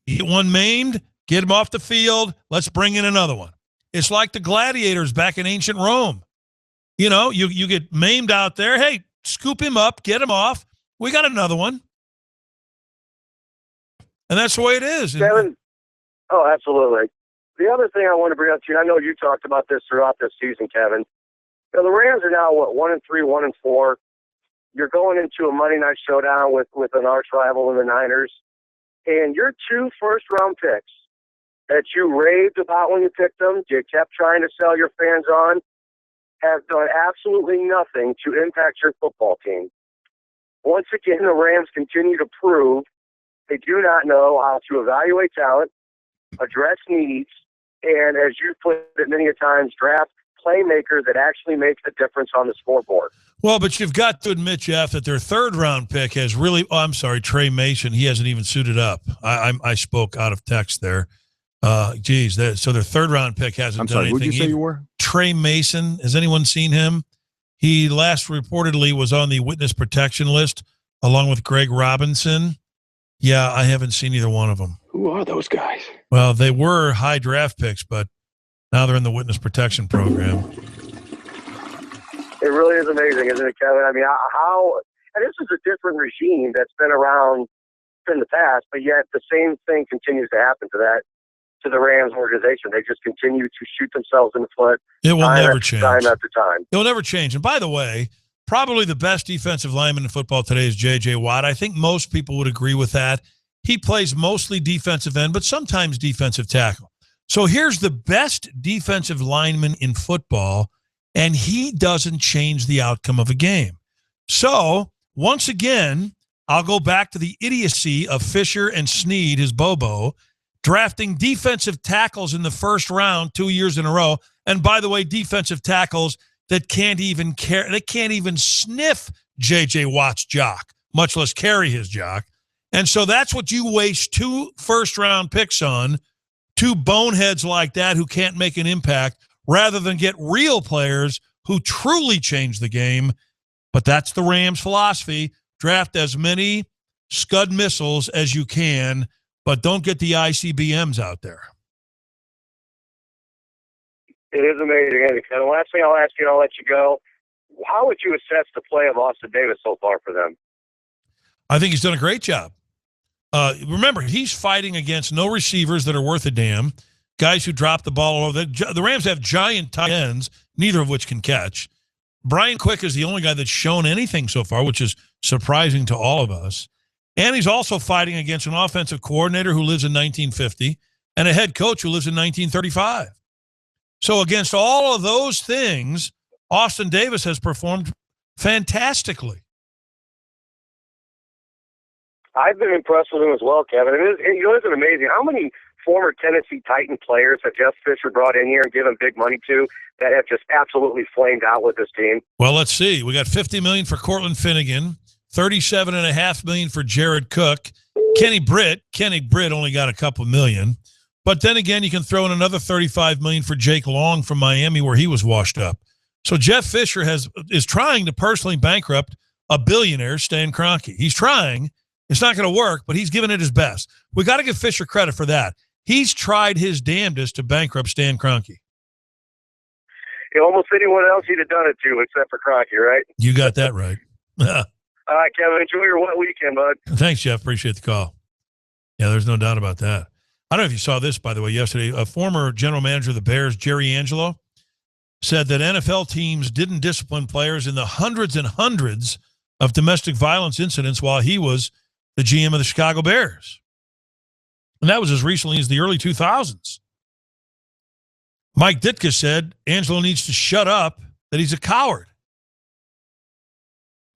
You get one maimed, get him off the field, let's bring in another one. It's like the gladiators back in ancient Rome. You get maimed out there. Hey, scoop him up, get him off. We got another one. And that's the way it is. Kevin, absolutely. The other thing I want to bring up to you, I know you talked about this throughout this season, Kevin. The Rams are now, 1-3, 1-4. You're going into a Monday night showdown with an arch rival in the Niners. And your 2 first-round picks that you raved about when you picked them, you kept trying to sell your fans on, have done absolutely nothing to impact your football team. Once again, the Rams continue to prove they do not know how to evaluate talent, address needs, and, as you've put it many a times, draft playmakers that actually make a difference on the scoreboard. Well, but you've got to admit, Jeff, that their 3rd-round pick has really – Trey Mason. He hasn't even suited up. I spoke out of text there. So their 3rd-round pick hasn't done anything. Who'd you say you were? Trey Mason. Has anyone seen him? He last reportedly was on the witness protection list along with Greg Robinson. Yeah, I haven't seen either one of them. Who are those guys? Well, they were high draft picks, but now they're in the witness protection program. It really is amazing, isn't it, Kevin? I mean, and this is a different regime that's been around in the past, but yet the same thing continues to happen to the Rams organization. They just continue to shoot themselves in the foot. It will never change. Time after time. It will never change. And by the way, probably the best defensive lineman in football today is J.J. Watt. I think most people would agree with that. He plays mostly defensive end, but sometimes defensive tackle. So here's the best defensive lineman in football, and he doesn't change the outcome of a game. So once again, I'll go back to the idiocy of Fisher and Snead, his Bobo, drafting defensive tackles in the first round 2 years in a row. And by the way, defensive tackles that can't even sniff J.J. Watt's jock, much less carry his jock. And so that's what you waste 2 first-round picks on, 2 boneheads like that who can't make an impact, rather than get real players who truly change the game. But that's the Rams' philosophy. Draft as many Scud missiles as you can, but don't get the ICBMs out there. It is amazing. And the last thing I'll ask you, and I'll let you go. How would you assess the play of Austin Davis so far for them? I think he's done a great job. Remember, he's fighting against no receivers that are worth a damn, guys who drop the ball all over. The Rams have giant tight ends, neither of which can catch. Brian Quick is the only guy that's shown anything so far, which is surprising to all of us. And he's also fighting against an offensive coordinator who lives in 1950 and a head coach who lives in 1935. So against all of those things, Austin Davis has performed fantastically. I've been impressed with him as well, Kevin. Isn't amazing how many former Tennessee Titan players that Jeff Fisher brought in here and given big money to that have just absolutely flamed out with this team. Well, let's see. We got $50 million for Cortland Finnegan, $37.5 million for Jared Cook. Kenny Britt only got a couple million. But then again, you can throw in another $35 million for Jake Long from Miami, where he was washed up. So Jeff Fisher is trying to personally bankrupt a billionaire, Stan Kroenke. He's trying. It's not going to work, but he's given it his best. We got to give Fisher credit for that. He's tried his damnedest to bankrupt Stan Kroenke. Almost anyone else he'd have done it to, except for Kroenke, right? You got that right. All right, Kevin, enjoy your wet weekend, bud. Thanks, Jeff. Appreciate the call. Yeah, there's no doubt about that. I don't know if you saw this, by the way, yesterday. A former general manager of the Bears, Jerry Angelo, said that NFL teams didn't discipline players in the hundreds and hundreds of domestic violence incidents while he was the GM of the Chicago Bears. And that was as recently as the early 2000s. Mike Ditka said Angelo needs to shut up, that he's a coward.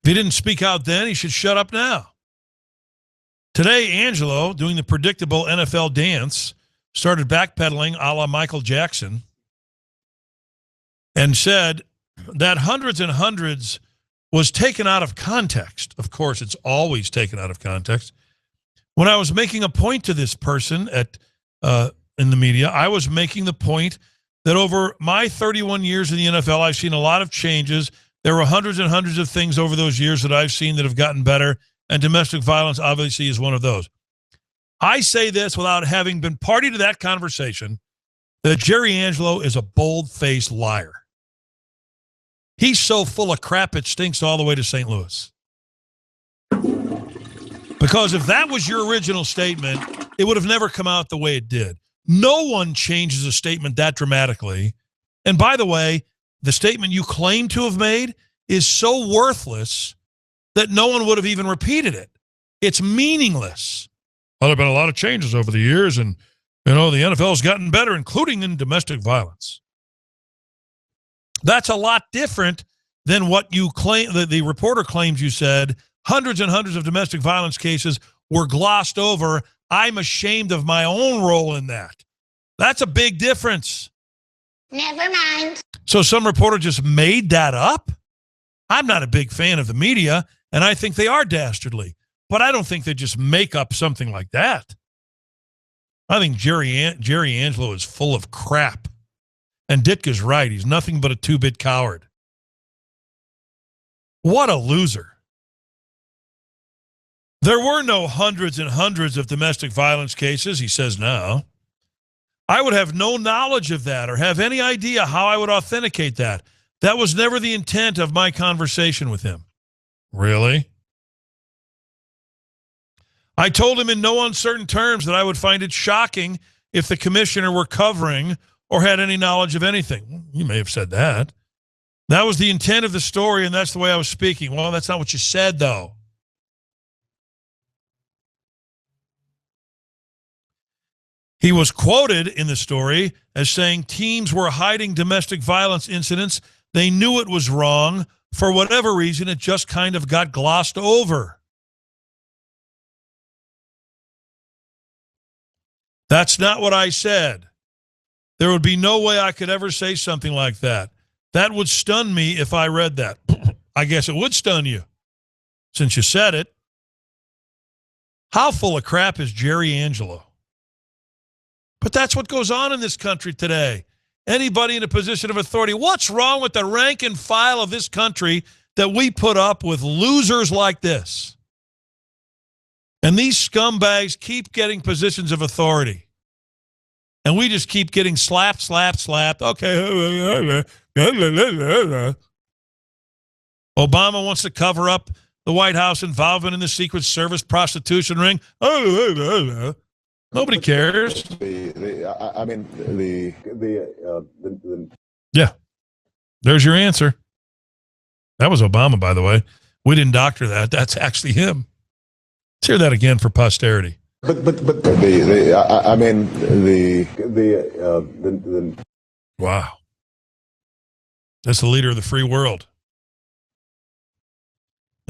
If he didn't speak out then, he should shut up now. Today, Angelo, doing the predictable NFL dance, started backpedaling a la Michael Jackson and said that hundreds and hundreds was taken out of context. Of course, it's always taken out of context. When I was making a point to this person in the media, I was making the point that over my 31 years in the NFL, I've seen a lot of changes. There were hundreds and hundreds of things over those years that I've seen that have gotten better, and domestic violence obviously is one of those. I say this without having been party to that conversation, that Jerry Angelo is a bold-faced liar. He's so full of crap it stinks all the way to St. Louis. Because if that was your original statement, it would have never come out the way it did. No one changes a statement that dramatically. And by the way, the statement you claim to have made is so worthless that no one would have even repeated it. It's meaningless. Well, there have been a lot of changes over the years, and, the NFL has gotten better, including in domestic violence. That's a lot different than what you claim. The reporter claims you said hundreds and hundreds of domestic violence cases were glossed over. I'm ashamed of my own role in that. That's a big difference. Never mind. So some reporter just made that up? I'm not a big fan of the media, and I think they are dastardly. But I don't think they just make up something like that. I think Jerry Angelo is full of crap. And Ditka's right. He's nothing but a two-bit coward. What a loser. There were no hundreds and hundreds of domestic violence cases, he says now. I would have no knowledge of that or have any idea how I would authenticate that. That was never the intent of my conversation with him. Really? I told him in no uncertain terms that I would find it shocking if the commissioner were covering or had any knowledge of anything. You may have said that. That was the intent of the story, and that's the way I was speaking. Well, that's not what you said, though. He was quoted in the story as saying teams were hiding domestic violence incidents. They knew it was wrong. For whatever reason, it just kind of got glossed over. That's not what I said. There would be no way I could ever say something like that. That would stun me if I read that. I guess it would stun you, since you said it. How full of crap is Jerry Angelo? But that's what goes on in this country today. Anybody in a position of authority, what's wrong with the rank and file of this country that we put up with losers like this? And these scumbags keep getting positions of authority. And we just keep getting slapped, slapped, slapped. Okay. Obama wants to cover up the White House involvement in the Secret Service prostitution ring. Nobody cares. Yeah. There's your answer. That was Obama, by the way. We didn't doctor that. That's actually him. Let's hear that again for posterity. Wow. That's the leader of the free world.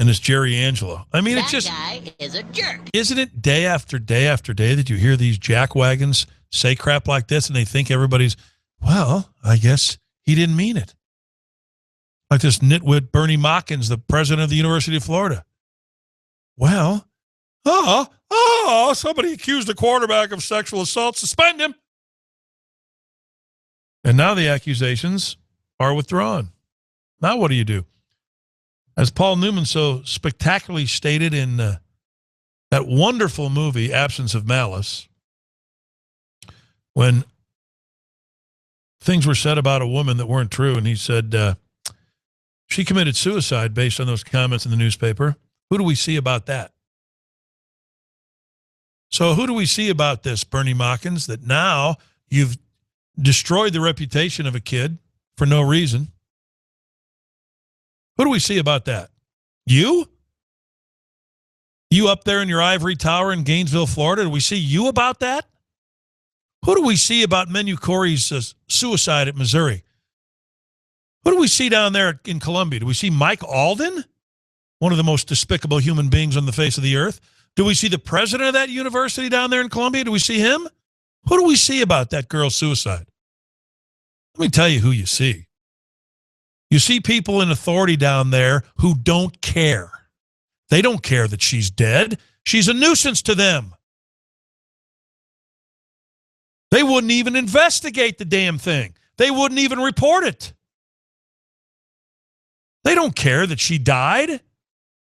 And it's Jerry Angelo. I mean, that it's just... guy is a jerk. Isn't it day after day after day that you hear these jackwagons say crap like this and they think everybody's, well, I guess he didn't mean it. Like this nitwit Bernie Mackins, the president of the University of Florida. Well, somebody accused a quarterback of sexual assault. Suspend him. And now the accusations are withdrawn. Now what do you do? As Paul Newman so spectacularly stated in that wonderful movie, Absence of Malice, when things were said about a woman that weren't true, and he said she committed suicide based on those comments in the newspaper. Who do we see about that? So who do we see about this, Bernie Mackins, that now you've destroyed the reputation of a kid for no reason? Who do we see about that? You? You up there in your ivory tower in Gainesville, Florida? Do we see you about that? Who do we see about Menu Corey's suicide at Missouri? Who do we see down there in Columbia? Do we see Mike Alden, one of the most despicable human beings on the face of the earth? Do we see the president of that university down there in Columbia? Do we see him? Who do we see about that girl's suicide? Let me tell you who you see. You see people in authority down there who don't care. They don't care that she's dead. She's a nuisance to them. They wouldn't even investigate the damn thing. They wouldn't even report it. They don't care that she died.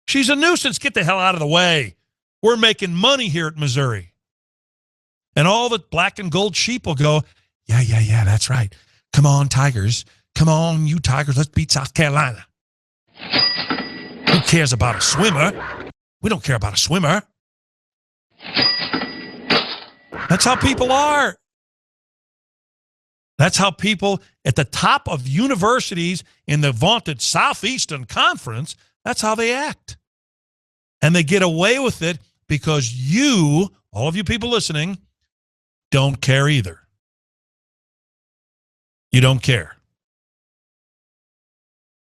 She's a nuisance. Get the hell out of the way. We're making money here at Missouri. And all the black and gold sheep will go, yeah, that's right. Come on, Tigers. Come on, you Tigers. Let's beat South Carolina. Who cares about a swimmer? We don't care about a swimmer. That's how people are. That's how people at the top of universities in the vaunted Southeastern Conference, that's how they act. And they get away with it because you, all of you people listening, don't care either. You don't care.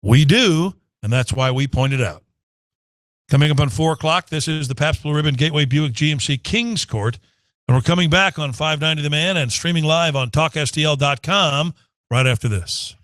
We do, and that's why we point it out. Coming up on 4 o'clock, this is the Pabst Blue Ribbon Gateway Buick GMC Kings Court. And we're coming back on 590 The Man and streaming live on TalkSTL.com right after this.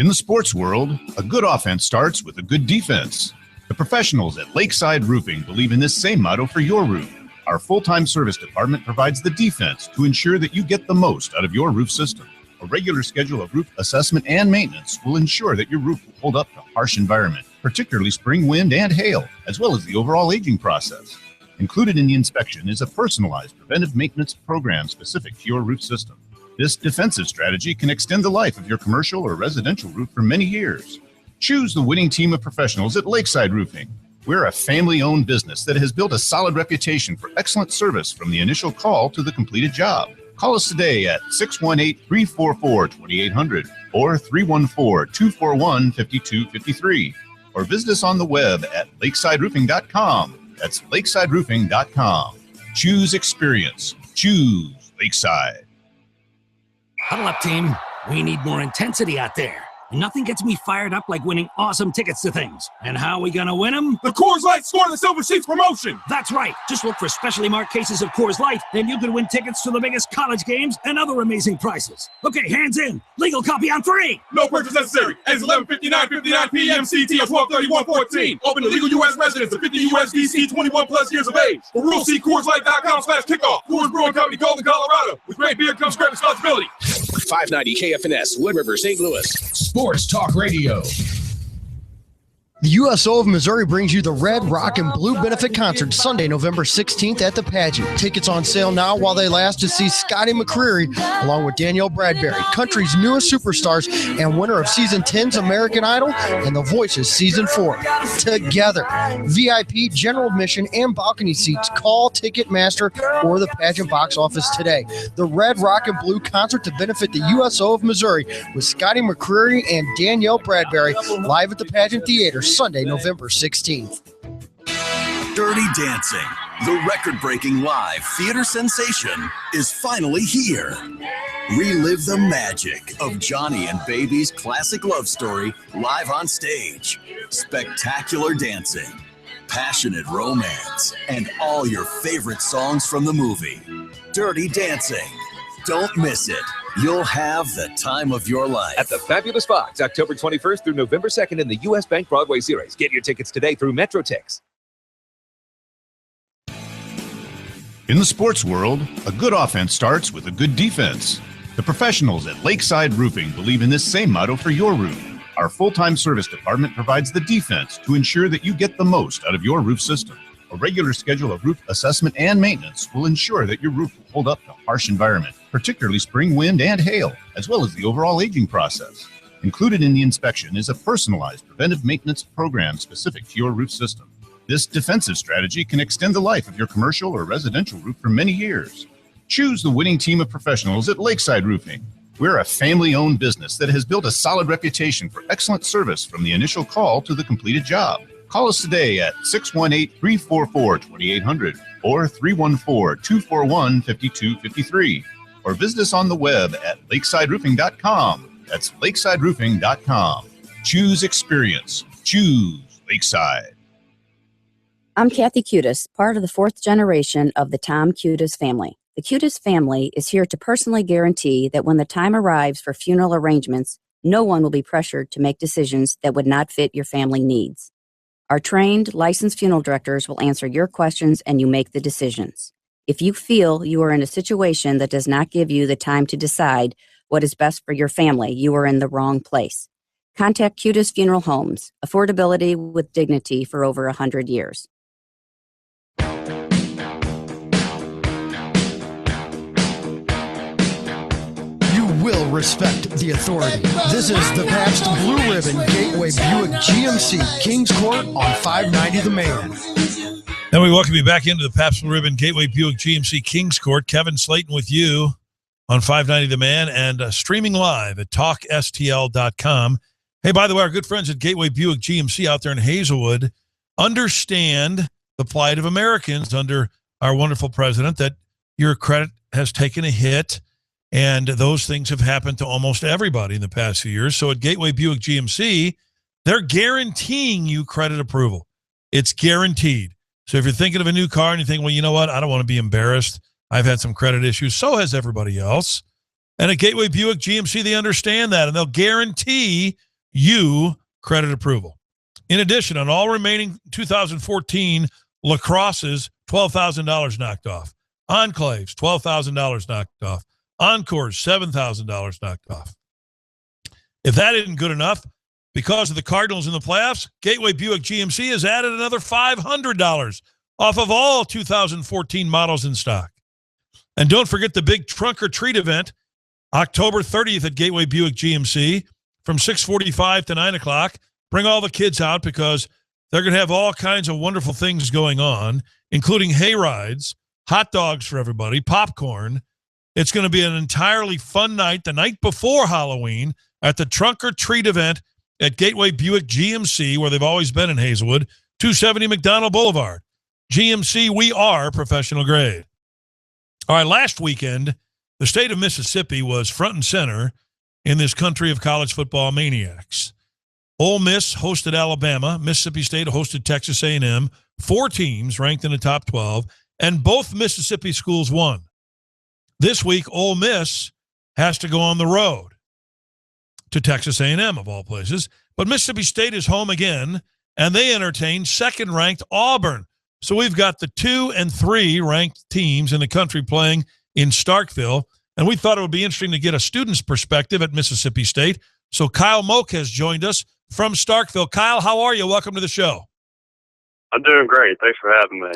In the sports world, a good offense starts with a good defense. The professionals at Lakeside Roofing believe in this same motto for your roof. Our full-time service department provides the defense to ensure that you get the most out of your roof system. A regular schedule of roof assessment and maintenance will ensure that your roof will hold up to harsh environment, particularly spring wind and hail, as well as the overall aging process. Included in the inspection is a personalized preventive maintenance program specific to your roof system. This defensive strategy can extend the life of your commercial or residential roof for many years. Choose the winning team of professionals at Lakeside Roofing. We're a family-owned business that has built a solid reputation for excellent service from the initial call to the completed job. Call us today at 618-344-2800 or 314-241-5253. Or visit us on the web at lakesideroofing.com. That's lakesideroofing.com. Choose experience. Choose Lakeside. Huddle up, team. We need more intensity out there. Nothing gets me fired up like winning awesome tickets to things. And how are we going to win them? The Coors Light Score the Silver Sheets promotion. That's right. Just look for specially marked cases of Coors Light, and you could win tickets to the biggest college games and other amazing prizes. Okay, hands in. Legal copy on 3. No purchase necessary. Ends 11:59 p.m. CT or 12/31/14. Open to legal U.S. residents of 50 U.S. DC 21 plus years of age. For rules, see CoorsLight.com/kickoff. Coors Brewing Company, Golden, Colorado. With great beer comes great responsibility. 590 KFNS, Wood River, St. Louis. Sports Talk Radio. The USO of Missouri brings you the Red, Rock, and Blue Benefit Concert Sunday, November 16th at the Pageant. Tickets on sale now while they last to see Scotty McCreery along with Danielle Bradbury, country's newest superstars and winner of Season 10's American Idol and The Voice's Season 4. Together, VIP, general admission, and balcony seats. Call Ticketmaster or the Pageant box office today. The Red, Rock, and Blue Concert to benefit the USO of Missouri with Scotty McCreery and Danielle Bradbury live at the Pageant Theater Sunday, November 16th. Dirty Dancing, the record-breaking live theater sensation, is finally here. Relive the magic of Johnny and Baby's classic love story live on stage. Spectacular dancing, passionate romance, and all your favorite songs from the movie. Dirty Dancing. Don't miss it. You'll have the time of your life. At the Fabulous Fox, October 21st through November 2nd in the U.S. Bank Broadway Series. Get your tickets today through MetroTix. In the sports world, a good offense starts with a good defense. The professionals at Lakeside Roofing believe in this same motto for your roof. Our full-time service department provides the defense to ensure that you get the most out of your roof system. A regular schedule of roof assessment and maintenance will ensure that your roof will hold up to harsh environment, particularly spring wind and hail, as well as the overall aging process. Included in the inspection is a personalized preventive maintenance program specific to your roof system. This defensive strategy can extend the life of your commercial or residential roof for many years. Choose the winning team of professionals at Lakeside Roofing. We're a family-owned business that has built a solid reputation for excellent service from the initial call to the completed job. Call us today at 618-344-2800 or 314-241-5253. Or visit us on the web at lakesideroofing.com. That's lakesideroofing.com. Choose experience. Choose Lakeside. I'm Kathy Cutis, part of the fourth generation of the Tom Cutis family. The Cutis family is here to personally guarantee that when the time arrives for funeral arrangements, no one will be pressured to make decisions that would not fit your family needs. Our trained, licensed funeral directors will answer your questions and you make the decisions. If you feel you are in a situation that does not give you the time to decide what is best for your family, you are in the wrong place. Contact Cutis Funeral Homes, affordability with dignity for over 100 years. Will respect the authority. This is the Pabst Blue Ribbon Gateway Buick GMC Kings Court on 590 The Man. And we welcome you back into the Pabst Blue Ribbon Gateway Buick GMC Kings Court. Kevin Slayton with you on 590 The Man and streaming live at talkstl.com. Hey, by the way, our good friends at Gateway Buick GMC out there in Hazelwood understand the plight of Americans under our wonderful president, that your credit has taken a hit. And those things have happened to almost everybody in the past few years. So at Gateway Buick GMC, they're guaranteeing you credit approval. It's guaranteed. So if you're thinking of a new car and you think, well, you know what? I don't want to be embarrassed. I've had some credit issues. So has everybody else. And at Gateway Buick GMC, they understand that. And they'll guarantee you credit approval. In addition, on all remaining 2014 lacrosses, $12,000 knocked off. Enclaves, $12,000 knocked off. Encores, $7,000 knocked off. If that isn't good enough, because of the Cardinals in the playoffs, Gateway Buick GMC has added another $500 off of all 2014 models in stock. And don't forget the big trunk or treat event, October 30th at Gateway Buick GMC from 6:45 to 9 o'clock. Bring all the kids out because they're going to have all kinds of wonderful things going on, including hay rides, hot dogs for everybody, popcorn. It's going to be an entirely fun night, the night before Halloween, at the trunk or treat event at Gateway Buick GMC, where they've always been in Hazelwood, 270 McDonald Boulevard. GMC, we are professional grade. All right, last weekend, the state of Mississippi was front and center in this country of college football maniacs. Ole Miss hosted Alabama. Mississippi State hosted Texas A&M. 4 teams ranked in the top 12, and both Mississippi schools won. This week, Ole Miss has to go on the road to Texas A&M, of all places. But Mississippi State is home again, and they entertain second-ranked Auburn. So we've got the 2 and 3 ranked teams in the country playing in Starkville, and we thought it would be interesting to get a student's perspective at Mississippi State. So Kyle Moak has joined us from Starkville. Kyle, how are you? Welcome to the show. I'm doing great. Thanks for having me.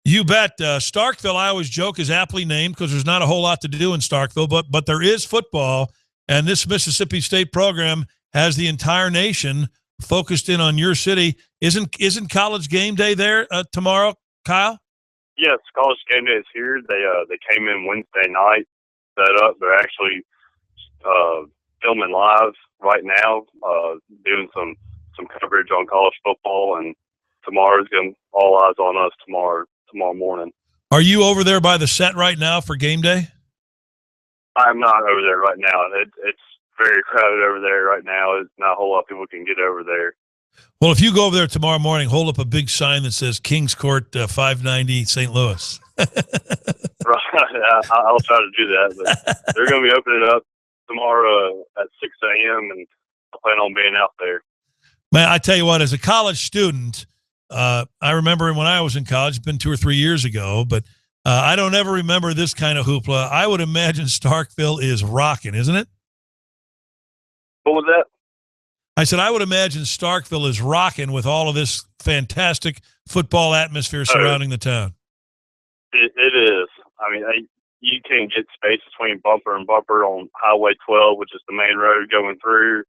You bet. Starkville, I always joke, is aptly named because there's not a whole lot to do in Starkville, but there is football, and this Mississippi State program has the entire nation focused in on your city. Isn't college game day there tomorrow, Kyle? Yes, college game day is here. They came in Wednesday night, set up. They're actually filming live right now, doing some coverage on college football, and tomorrow's going to all eyes on us tomorrow morning. Are you over there by the set right now for game day? I'm not over there right now. It's very crowded over there right now. It's not a whole lot of people can get over there. Well, if you go over there tomorrow morning, hold up a big sign that says Kings Court 590 St. Louis. Right, I'll try to do that. But they're going to be opening up tomorrow at 6 a.m., and I plan on being out there. Man, I tell you what, as a college student, I remember when I was in college, it's been 2 or 3 years ago, but I don't ever remember this kind of hoopla. I would imagine Starkville is rocking, isn't it? What was that? I said, I would imagine Starkville is rocking with all of this fantastic football atmosphere surrounding the town. It is. I mean, you can't get space between bumper and bumper on Highway 12, which is the main road going through.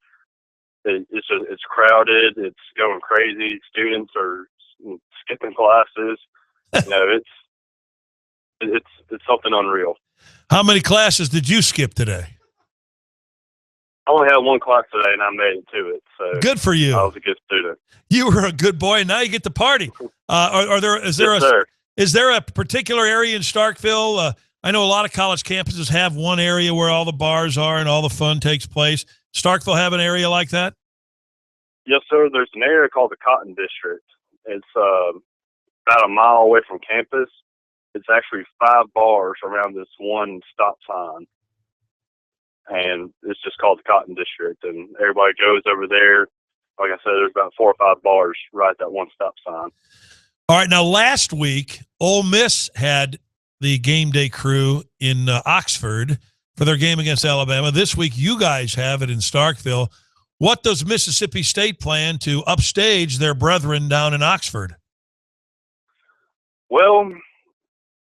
It's crowded. It's going crazy. Students are skipping classes. You know, it's something unreal. How many classes did you skip today? I only had 1 class today, and I made it to it. So good for you. I was a good student. You were a good boy, and now you get to party. Is there a particular area in Starkville? I know a lot of college campuses have one area where all the bars are and all the fun takes place. Starkville have an area like that? Yes, sir. There's an area called the Cotton District. It's about a mile away from campus. It's actually 5 bars around this one stop sign. And it's just called the Cotton District. And everybody goes over there. Like I said, there's about 4 or 5 bars right at that one stop sign. All right. Now, last week, Ole Miss had the game day crew in Oxford for their game against Alabama. This week, you guys have it in Starkville. What does Mississippi State plan to upstage their brethren down in Oxford? Well,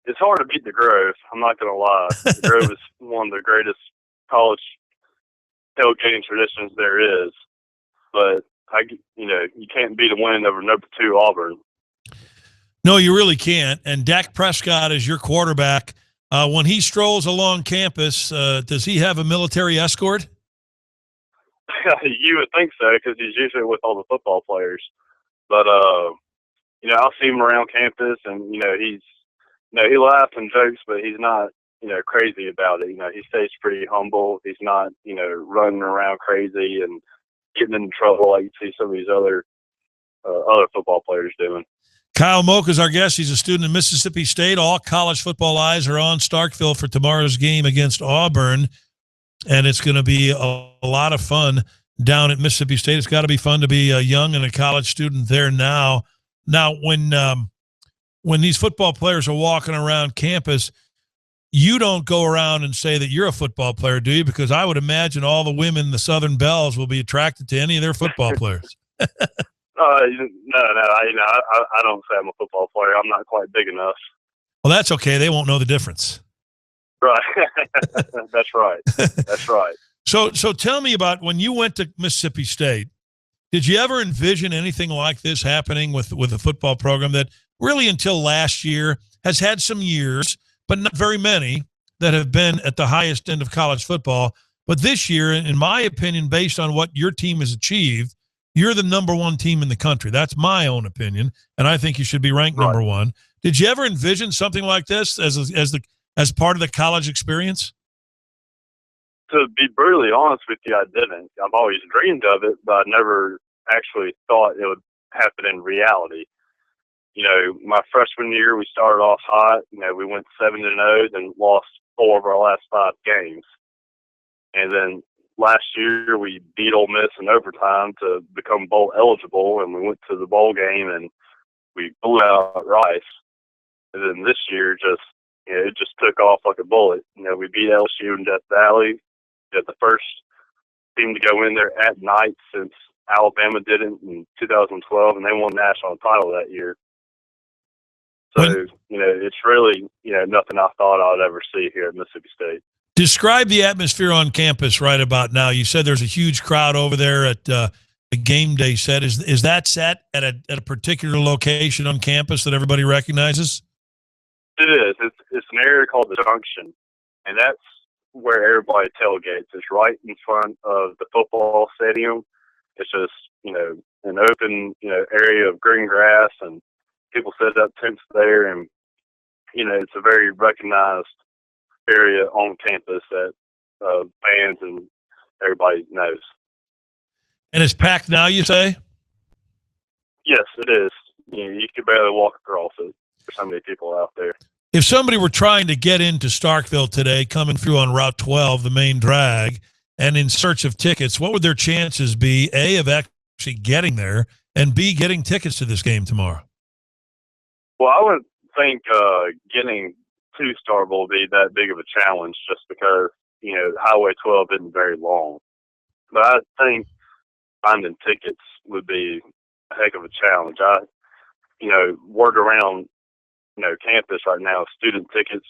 it's hard to beat the Grove. I'm not going to lie. The Grove is one of the greatest college tailgating traditions there is. But, you can't beat a win over number 2 Auburn. No, you really can't. And Dak Prescott is your quarterback. When he strolls along campus, does he have a military escort? You would think so, because he's usually with all the football players. But, I'll see him around campus, and, he laughs and jokes, but he's not, crazy about it. He stays pretty humble. He's not, running around crazy and getting in trouble like you see some of these other football players doing. Kyle Moak is our guest. He's a student at Mississippi State. All college football eyes are on Starkville for tomorrow's game against Auburn, and it's going to be a lot of fun. down at Mississippi State. It's got to be fun to be young and a college student there now. Now, when these football players are walking around campus, you don't go around and say that you're a football player, do you? Because I would imagine all the women, the Southern Belles, will be attracted to any of their football players. No. I don't say I'm a football player. I'm not quite big enough. Well, that's okay. They won't know the difference. Right. That's right. That's right. So tell me about when you went to Mississippi State. Did you ever envision anything like this happening with a football program that really until last year has had some years, but not very many, that have been at the highest end of college football? But this year, in my opinion, based on what your team has achieved, you're the number one team in the country. That's my own opinion, and I think you should be ranked number one. Did you ever envision something like this as part of the college experience? To be brutally honest with you, I didn't. I've always dreamed of it, but I never actually thought it would happen in reality. You know, my freshman year, we started off hot. You know, we went 7-0, then lost 4 of our last 5 games. And then last year, we beat Ole Miss in overtime to become bowl eligible, and we went to the bowl game and we blew out Rice. And then this year, it just took off like a bullet. You know, we beat LSU in Death Valley. The first team to go in there at night since Alabama did it in 2012, and they won the national title that year. So, it's really, nothing I thought I'd ever see here at Mississippi State. Describe the atmosphere on campus right about now. You said there's a huge crowd over there at the game day set. Is that set at a particular location on campus that everybody recognizes? It is. It's an area called the Junction, and that's where everybody tailgates. It's right in front of the football stadium. It's just, an open, area of green grass, and people set up tents there, and, it's a very recognized area on campus that fans and everybody knows. And it's packed now, you say? Yes, it is. You could barely walk across it. There's so many people out there. If somebody were trying to get into Starkville today, coming through on Route 12, the main drag, and in search of tickets, what would their chances be, A, of actually getting there, and B, getting tickets to this game tomorrow? Well, I wouldn't think getting to Starkville would be that big of a challenge just because, Highway 12 isn't very long. But I think finding tickets would be a heck of a challenge. Word around campus right now, student tickets,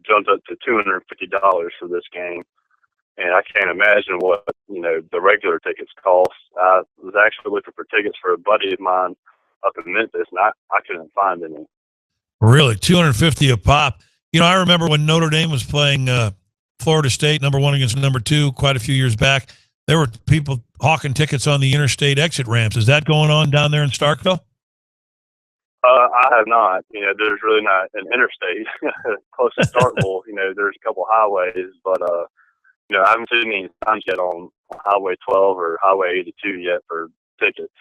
jumped up to $250 for this game. And I can't imagine what, the regular tickets cost. I was actually looking for tickets for a buddy of mine up in Memphis, and I couldn't find any. Really? $250 a pop? I remember when Notre Dame was playing Florida State, number 1 against number 2, quite a few years back. There were people hawking tickets on the interstate exit ramps. Is that going on down there in Starkville? I have not. There's really not an interstate close to Starkville. There's a couple highways, but I haven't seen any signs yet on Highway 12 or Highway 82 yet for tickets.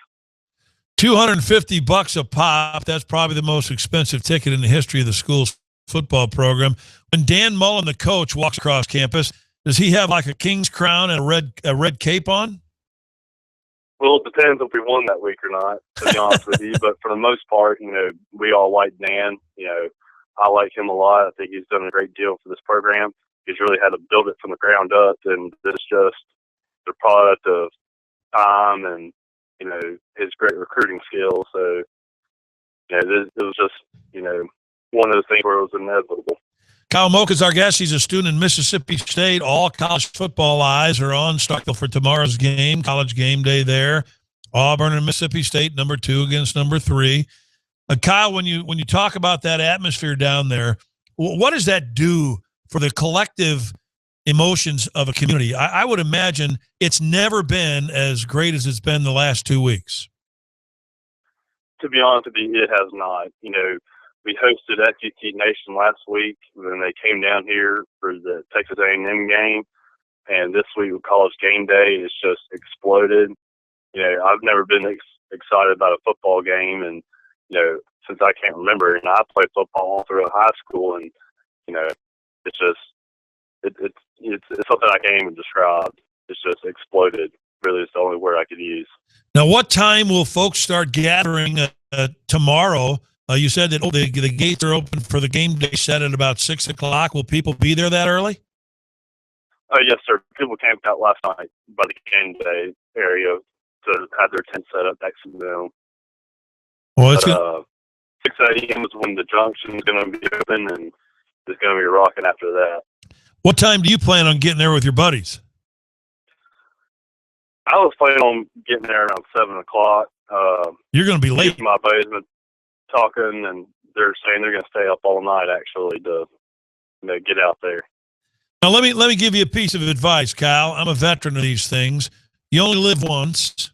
$250 a pop. That's probably the most expensive ticket in the history of the school's football program. When Dan Mullen, the coach, walks across campus, does he have like a king's crown and a red cape on? Well, it depends if we won that week or not, to be honest with you. But for the most part, we all like Dan. I like him a lot. I think he's done a great deal for this program. He's really had to build it from the ground up, and this is just the product of time and, his great recruiting skills. So, it was just, one of those things where it was inevitable. Kyle Moak is our guest. He's a student in Mississippi State. All college football eyes are on Starkville for tomorrow's game, college game day there. Auburn and Mississippi State, number 2 against number 3. Kyle, when you talk about that atmosphere down there, what does that do for the collective emotions of a community? I would imagine it's never been as great as it's been the last 2 weeks. To be honest with you, it has not. We hosted SEC Nation last week, and they came down here for the Texas A&M game. And this week with College Game Day, it's just exploded. I've never been excited about a football game, and since I can't remember. And I played football all through high school, and it's just it's something I can't even describe. It's just exploded. really is the only word I could use. Now, what time will folks start gathering tomorrow? You said that the gates are open for the game day set at about 6 o'clock. Will people be there that early? Oh, yes, sir. People camped out last night by the game day area to have their tent set up next to them. Well, it's 6 a.m. is when the junction is going to be open, and it's going to be rocking after that. What time do you plan on getting there with your buddies? I was planning on getting there around 7 o'clock. You're going to be late. My buddies been talking, and they're saying they're going to stay up all night, actually, to get out there. Now, let me give you a piece of advice, Kyle. I'm a veteran of these things. You only live once.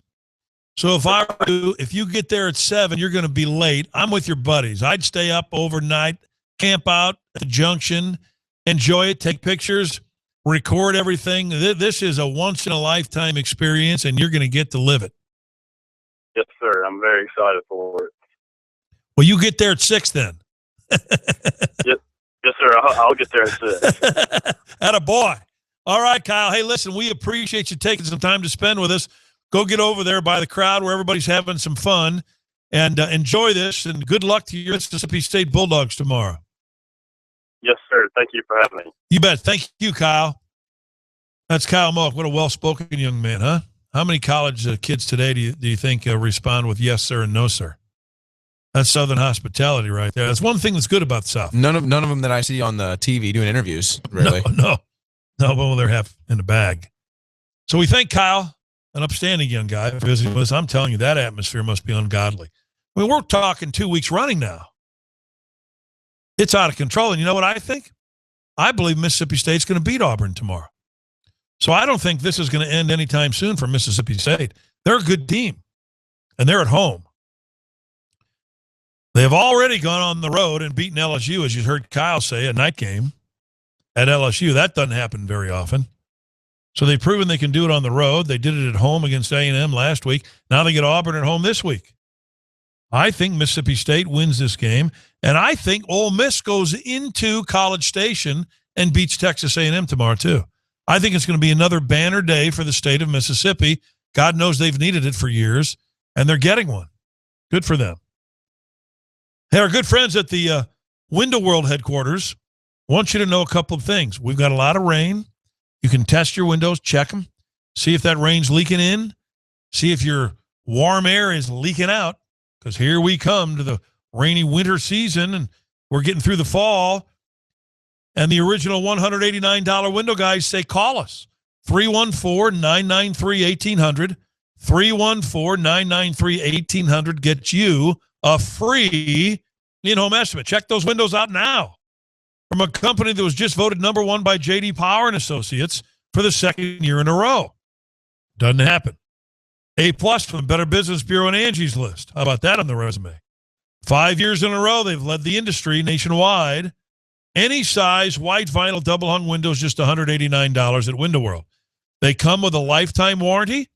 So if you get there at 7, you're going to be late. I'm with your buddies. I'd stay up overnight, camp out at the junction, enjoy it, take pictures, record everything. This is a once-in-a-lifetime experience, and you're going to get to live it. Yes, sir. I'm very excited for it. Well, you get there at 6 then. Yes, sir. I'll get there at 6. Attaboy. All right, Kyle. Hey, listen, we appreciate you taking some time to spend with us. Go get over there by the crowd where everybody's having some fun and enjoy this, and good luck to your Mississippi State Bulldogs tomorrow. Yes, sir. Thank you for having me. You bet. Thank you, Kyle. That's Kyle Moak. What a well-spoken young man, huh? How many college kids today do you think respond with yes, sir, and no, sir? That's Southern hospitality right there. That's one thing that's good about the South. None of them that I see on the TV doing interviews, really. No, well, they're half in the bag. So we thank Kyle, an upstanding young guy, for visiting with us. I'm telling you, that atmosphere must be ungodly. I mean, we're talking 2 weeks running now. It's out of control. And you know what I think? I believe Mississippi State's going to beat Auburn tomorrow. So I don't think this is going to end anytime soon for Mississippi State. They're a good team, and they're at home. They have already gone on the road and beaten LSU, as you heard Kyle say, a night game at LSU. That doesn't happen very often. So they've proven they can do it on the road. They did it at home against A&M last week. Now they get Auburn at home this week. I think Mississippi State wins this game, and I think Ole Miss goes into College Station and beats Texas A&M tomorrow too. I think it's going to be another banner day for the state of Mississippi. God knows they've needed it for years, and they're getting one. Good for them. Hey, our good friends at the Window World headquarters want you to know a couple of things. We've got a lot of rain. You can test your windows, check them, see if that rain's leaking in, see if your warm air is leaking out, because here we come to the rainy winter season, and we're getting through the fall. And the original $189 window guys say call us, 314-993-1800. 314-993-1800 gets you a free in-home estimate. Check those windows out now from a company that was just voted number 1 by J.D. Power and Associates for the second year in a row. Doesn't happen. A+ from the Better Business Bureau and Angie's List. How about that on the resume? 5 years in a row, they've led the industry nationwide. Any size, white vinyl double hung windows, just $189 at Window World. They come with a lifetime warranty,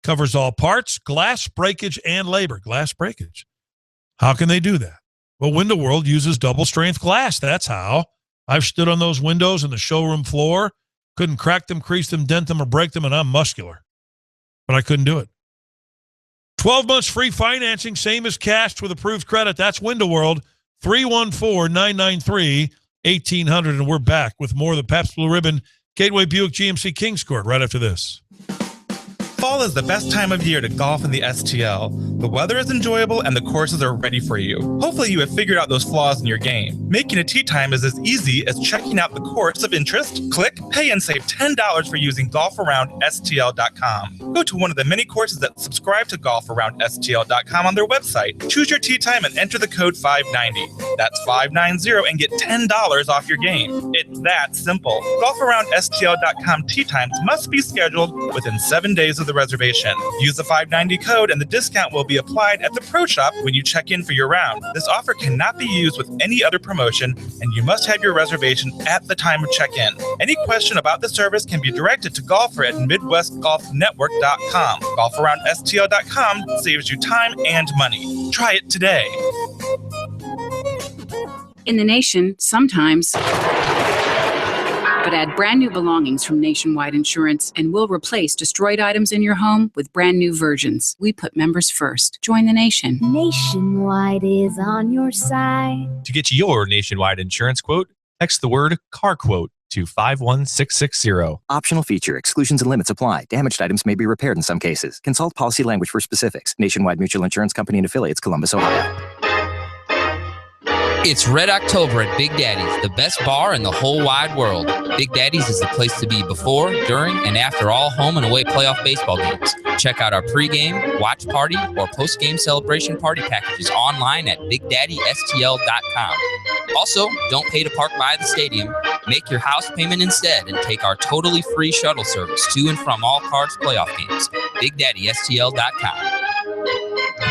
covers all parts, glass breakage, and labor. Glass breakage. How can they do that? Well, Window World uses double strength glass. That's how. I've stood on those windows on the showroom floor, couldn't crack them, crease them, dent them, or break them, and I'm muscular. But I couldn't do it. 12 months free financing, same as cash with approved credit. That's Window World, 314-993-1800. And we're back with more of the Pabst Blue Ribbon Gateway Buick GMC Kings Court right after this. Fall is the best time of year to golf in the STL. The weather is enjoyable and the courses are ready for you. Hopefully you have figured out those flaws in your game. Making a tee time is as easy as checking out the course of interest. Click, pay, and save $10 for using golfaroundstl.com. Go to one of the many courses that subscribe to golfaroundstl.com on their website. Choose your tee time and enter the code 590. That's 590 and get $10 off your game. It's that simple. Golfaroundstl.com tee times must be scheduled within 7 days of the reservation. Use the 590 code and the discount will be applied at the pro shop when you check in for your round. This offer cannot be used with any other promotion, and you must have your reservation at the time of check-in. Any question about the service can be directed to golfer at midwestgolfnetwork.com. Golfaroundstl.com saves you time and money. Try it today. In the nation, sometimes But add brand new belongings from Nationwide Insurance and we'll replace destroyed items in your home with brand new versions. We put members first. Join the nation. Nationwide is on your side. To get your Nationwide insurance quote, text the word car quote to 51660. Optional feature. Exclusions and limits apply. Damaged items may be repaired in some cases. Consult policy language for specifics. Nationwide Mutual Insurance Company and Affiliates, Columbus, Ohio. It's Red October at Big Daddy's, the best bar in the whole wide world. Big Daddy's is the place to be before, during, and after all home and away playoff baseball games. Check out our pregame, watch party, or postgame celebration party packages online at BigDaddySTL.com. Also, don't pay to park by the stadium. Make your house payment instead and take our totally free shuttle service to and from all Cards playoff games. BigDaddySTL.com.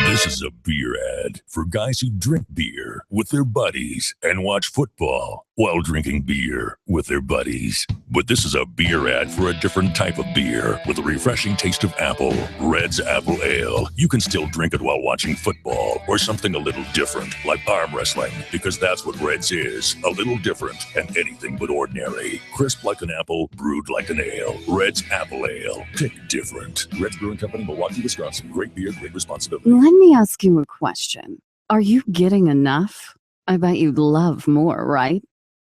This is a beer ad for guys who drink beer with their buddies and watch football while drinking beer with their buddies. But this is a beer ad for a different type of beer with a refreshing taste of apple. Red's Apple Ale. You can still drink it while watching football or something a little different like arm wrestling, because that's what Red's is. A little different and anything but ordinary. Crisp like an apple, brewed like an ale. Red's Apple Ale. Pick different. Red's Brewing Company, Milwaukee, Wisconsin. Great beer, great responsibility. Let me ask you a question. Are you getting enough? I bet you'd love more, right?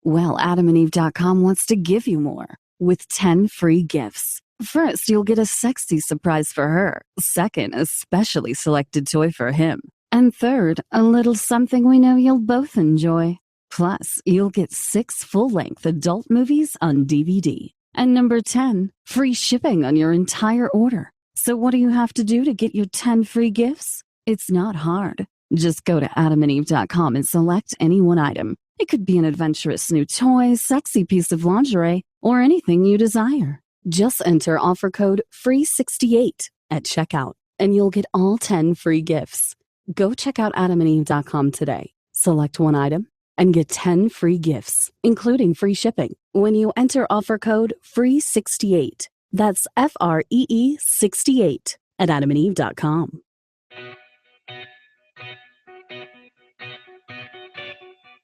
Well, AdamandEve.com wants to give you more with 10 free gifts. First, you'll get a sexy surprise for her. Second, a specially selected toy for him. And third, a little something we know you'll both enjoy. Plus, you'll get 6 full-length adult movies on DVD. And number 10, free shipping on your entire order. So what do you have to do to get your 10 free gifts? It's not hard. Just go to AdamandEve.com and select any one item. It could be an adventurous new toy, sexy piece of lingerie, or anything you desire. Just enter offer code FREE68 at checkout, and you'll get all 10 free gifts. Go check out AdamandEve.com today. Select one item and get 10 free gifts, including free shipping, when you enter offer code FREE68. That's FREE 68 at AdamandEve.com.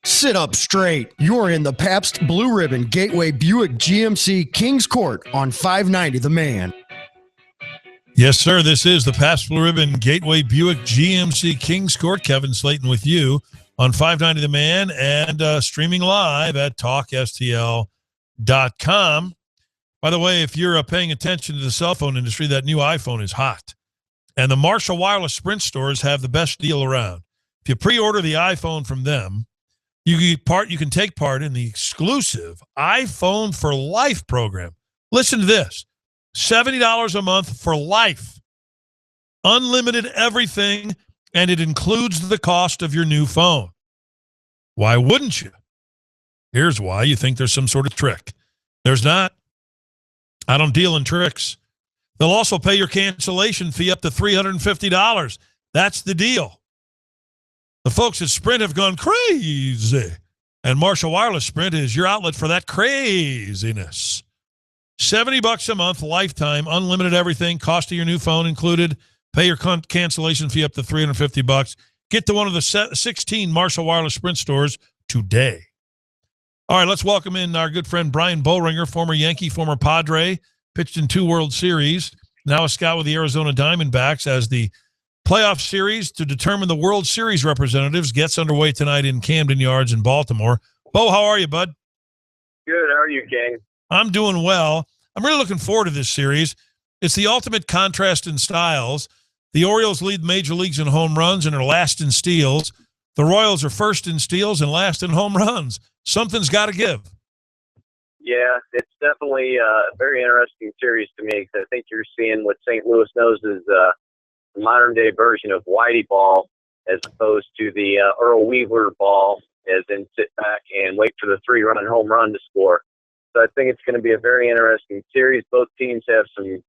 Sit up straight. You're in the Pabst Blue Ribbon Gateway Buick GMC Kings Court on 590 The Man. Yes, sir. This is the Pabst Blue Ribbon Gateway Buick GMC Kings Court. Kevin Slayton with you on 590 The Man and streaming live at TalkSTL.com. By the way, if you're paying attention to the cell phone industry, that new iPhone is hot. And the Marshall Wireless Sprint stores have the best deal around. If you pre-order the iPhone from them, you can take part in the exclusive iPhone for Life program. Listen to this. $70 a month for life. Unlimited everything, and it includes the cost of your new phone. Why wouldn't you? Here's why. You think there's some sort of trick. There's not. I don't deal in tricks. They'll also pay your cancellation fee up to $350. That's the deal. The folks at Sprint have gone crazy, and Marshall Wireless Sprint is your outlet for that craziness. $70 a month, lifetime, unlimited everything, cost of your new phone included. Pay your cancellation fee up to $350. Get to one of the 16 Marshall Wireless Sprint stores today. All right, let's welcome in our good friend Brian Boehringer, former Yankee, former Padre, pitched in 2 World Series, now a scout with the Arizona Diamondbacks as the playoff series to determine the World Series representatives gets underway tonight in Camden Yards in Baltimore. Bo, how are you, bud? Good. How are you, King? I'm doing well. I'm really looking forward to this series. It's the ultimate contrast in styles. The Orioles lead major leagues in home runs and are last in steals. The Royals are first in steals and last in home runs. Something's got to give. Yeah, it's definitely a very interesting series to me because I think you're seeing what St. Louis knows is the modern-day version of Whitey ball as opposed to the Earl Weaver ball, as in sit back and wait for the 3-run home run to score. So I think it's going to be a very interesting series. Both teams have some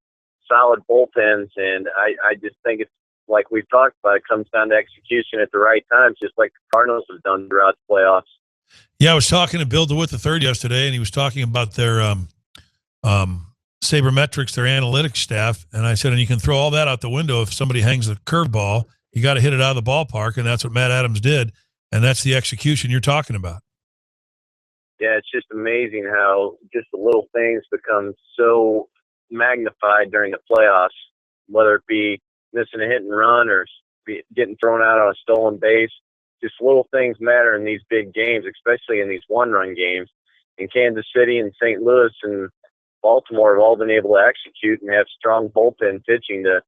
solid bullpens, and I just think it's like we've talked about, it comes down to execution at the right times, just like the Cardinals have done throughout the playoffs. Yeah, I was talking to Bill DeWitt III yesterday, and he was talking about their sabermetrics, their analytics staff, and I said, and you can throw all that out the window if somebody hangs a curveball. You got to hit it out of the ballpark, and that's what Matt Adams did, and that's the execution you're talking about. Yeah, it's just amazing how just the little things become so magnified during the playoffs, whether it be missing a hit and run or getting thrown out on a stolen base. Just little things matter in these big games, especially in these one-run games. And Kansas City and St. Louis and Baltimore have all been able to execute and have strong bullpen pitching to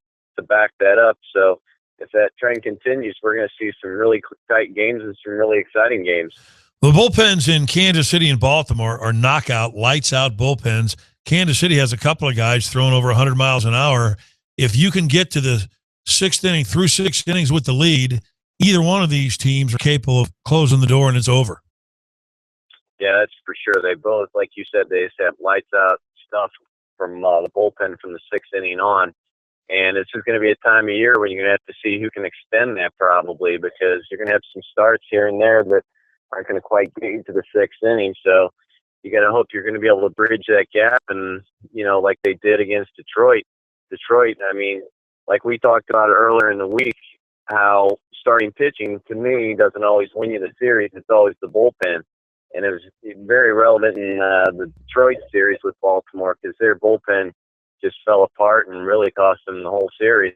back that up. So if that trend continues, we're going to see some really tight games and some really exciting games. The bullpens in Kansas City and Baltimore are knockout, lights-out bullpens. Kansas City has a couple of guys throwing over 100 miles an hour. If you can get to the sixth inning, through 6 innings with the lead, either one of these teams are capable of closing the door and it's over. Yeah, that's for sure. They both, like you said, they just have lights-out stuff from the bullpen from the sixth inning on. And it's just going to be a time of year when you're going to have to see who can extend that probably, because you're going to have some starts here and there that aren't going to quite get you to the sixth inning. So you got to hope you're going to be able to bridge that gap. And, like they did against Detroit, I mean, like we talked about earlier in the week, how starting pitching, to me, doesn't always win you the series. It's always the bullpen. And it was very relevant in the Detroit series with Baltimore, because their bullpen just fell apart and really cost them the whole series.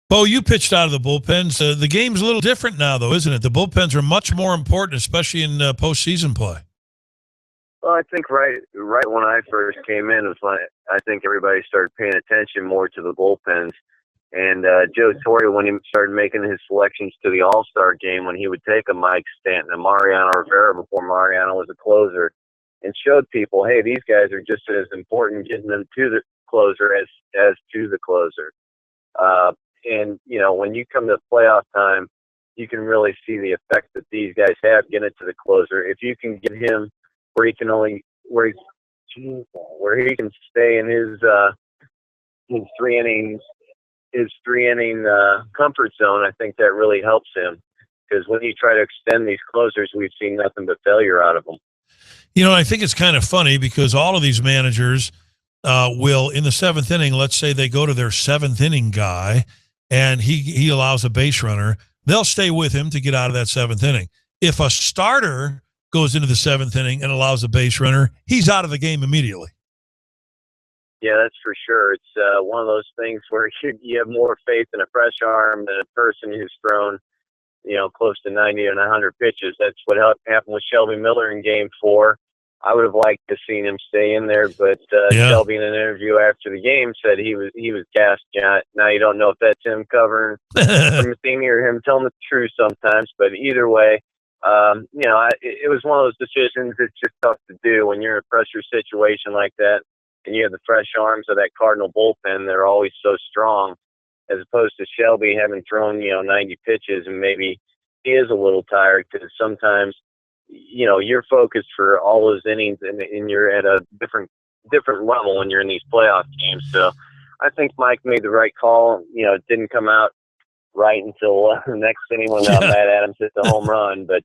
Bo, you pitched out of the bullpens. The game's a little different now, though, isn't it? The bullpens are much more important, especially in postseason play. Well, I think right when I first came in, was when I think everybody started paying attention more to the bullpens. And Joe Torre, when he started making his selections to the All-Star game, when he would take a Mike Stanton, a Mariano Rivera before Mariano was a closer, and showed people, hey, these guys are just as important getting them to the closer as to the closer. And, when you come to playoff time, you can really see the effect that these guys have getting it to the closer. If you can get him where he can stay in his 3 innings, his 3-inning comfort zone, I think that really helps him. Because when you try to extend these closers, we've seen nothing but failure out of them. I think it's kind of funny because all of these managers will, in the 7th inning, let's say they go to their 7th inning guy and he allows a base runner, they'll stay with him to get out of that 7th inning. If a starter goes into the 7th inning and allows a base runner, he's out of the game immediately. Yeah, that's for sure. It's one of those things where you have more faith in a fresh arm than a person who's thrown, close to 90 and 100 pitches. That's what happened with Shelby Miller in Game 4. I would have liked to seen him stay in there, but Shelby, in an interview after the game, said he was gassed. Now you don't know if that's him covering from Matheny or him telling the truth sometimes, but either way, it was one of those decisions that's just tough to do when you're in a pressure situation like that, and you have the fresh arms of that Cardinal bullpen. They're always so strong, as opposed to Shelby having thrown 90 pitches, and maybe he is a little tired because sometimes you're focused for all those innings, and you're at a different level when you're in these playoff games. So I think Mike made the right call. It didn't come out right until the next inning when Matt Adams hit the home run. But,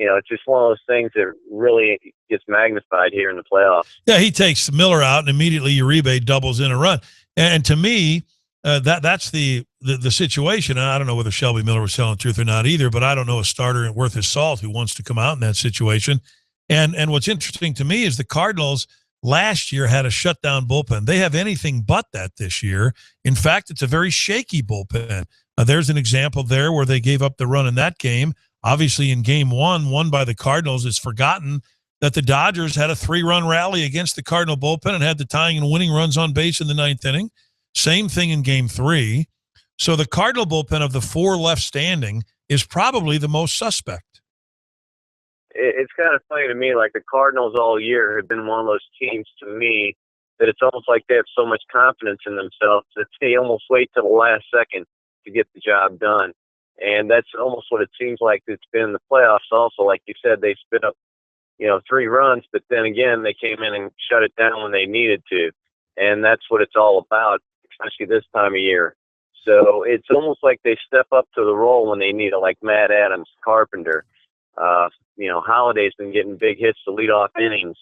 it's just one of those things that really gets magnified here in the playoffs. Yeah, he takes Miller out, and immediately Uribe doubles in a run. And to me, that's the situation. And I don't know whether Shelby Miller was telling the truth or not either, but I don't know a starter worth his salt who wants to come out in that situation. And what's interesting to me is the Cardinals last year had a shutdown bullpen. They have anything but that this year. In fact, it's a very shaky bullpen. There's an example there where they gave up the run in that game. Obviously, in Game 1, won by the Cardinals, it's forgotten that the Dodgers had a 3-run rally against the Cardinal bullpen and had the tying and winning runs on base in the 9th inning. Same thing in Game 3. So the Cardinal bullpen of the 4 left standing is probably the most suspect. It's kind of funny to me, like the Cardinals all year have been one of those teams to me that it's almost like they have so much confidence in themselves that they almost wait till the last second to get the job done. And that's almost what it seems like it's been in the playoffs also. Like you said, they spit up, 3 runs, but then again, they came in and shut it down when they needed to. And that's what it's all about, especially this time of year. So it's almost like they step up to the role when they need it, like Matt Adams, Carpenter. Holiday's been getting big hits to lead off innings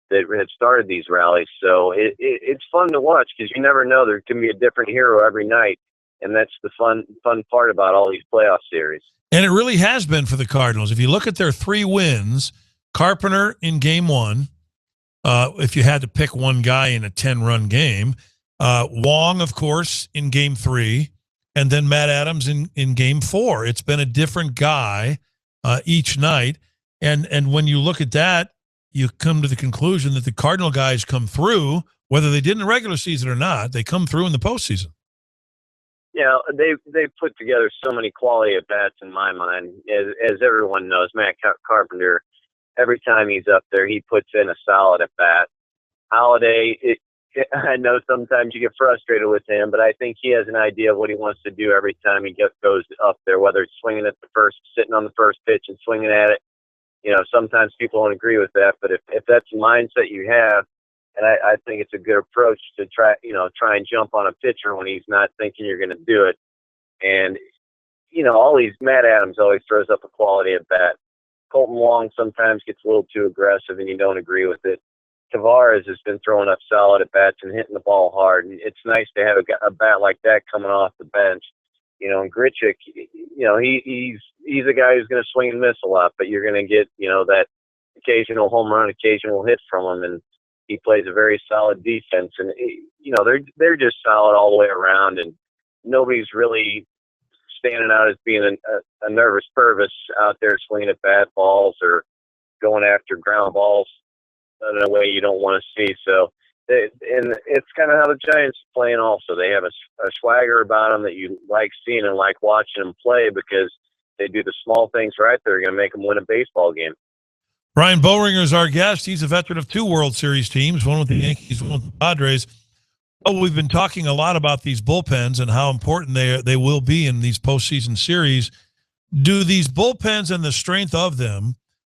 that had started these rallies. So it's fun to watch because you never know. There can be a different hero every night, and that's the fun part about all these playoff series. And it really has been for the Cardinals. If you look at their 3 wins, Carpenter in game 1, if you had to pick one guy in a 10-run game. Wong, of course, in game 3, and then Matt Adams in game 4. It's been a different guy each night. And when you look at that, you come to the conclusion that the Cardinal guys come through, whether they did in the regular season or not, they come through in the postseason. Yeah, they put together so many quality at bats in my mind. As everyone knows, Matt Carpenter, every time he's up there, he puts in a solid at bat. Holiday, I know sometimes you get frustrated with him, but I think he has an idea of what he wants to do every time he goes up there, whether it's swinging at the first, sitting on the first pitch and swinging at it. You know, sometimes people don't agree with that, but if that's the mindset you have, and I think it's a good approach to try and jump on a pitcher when he's not thinking you're going to do it. And, Matt Adams always throws up a quality at bat. Colton Wong sometimes gets a little too aggressive and you don't agree with it. Tavares has been throwing up solid at bats and hitting the ball hard. And it's nice to have a bat like that coming off the bench. And Grichuk, he's a guy who's going to swing and miss a lot, but you're going to get, that occasional home run, occasional hit from him. And he plays a very solid defense. And, they're just solid all the way around. And nobody's really standing out as being a nervous Purvis out there swinging at bad balls or going after ground balls in a way you don't want to see. So, and it's kind of how the Giants are playing also. They have a swagger about them that you like seeing and like watching them play because they do the small things right. They're going to make them win a baseball game. Brian Boehringer is our guest. He's a veteran of 2 World Series teams, one with the Yankees, one with the Padres. Oh, we've been talking a lot about these bullpens and how important they will be in these postseason series. Do these bullpens and the strength of them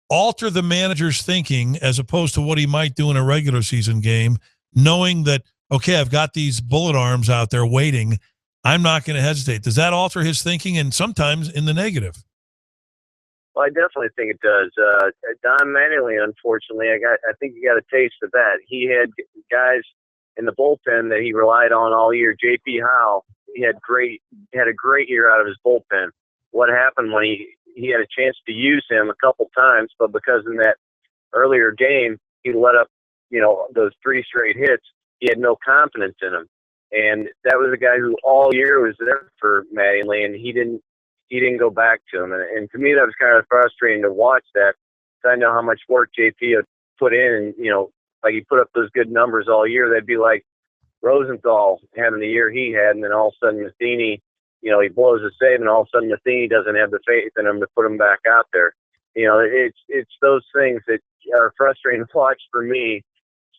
alter the manager's thinking as opposed to what he might do in a regular season game, knowing that, okay, I've got these bullet arms out there waiting, I'm not going to hesitate? Does that alter his thinking, and sometimes in the negative? Well, I definitely think it does. Don Mattingly, unfortunately, I think he got a taste of that. He had guys in the bullpen that he relied on all year. J.P. Howe, he had a great year out of his bullpen. What happened when he had a chance to use him a couple times, but because in that earlier game he let up, those 3 straight hits, he had no confidence in him. And that was a guy who all year was there for Mattingly, and he didn't go back to him. And to me, that was kind of frustrating to watch that, because I know how much work JP had put in. And, like he put up those good numbers all year. They'd be like Rosenthal having the year he had, and then all of a sudden Matheny, he blows a save, and all of a sudden Matheny doesn't have the faith in him to put him back out there. It's those things that are frustrating to watch for me,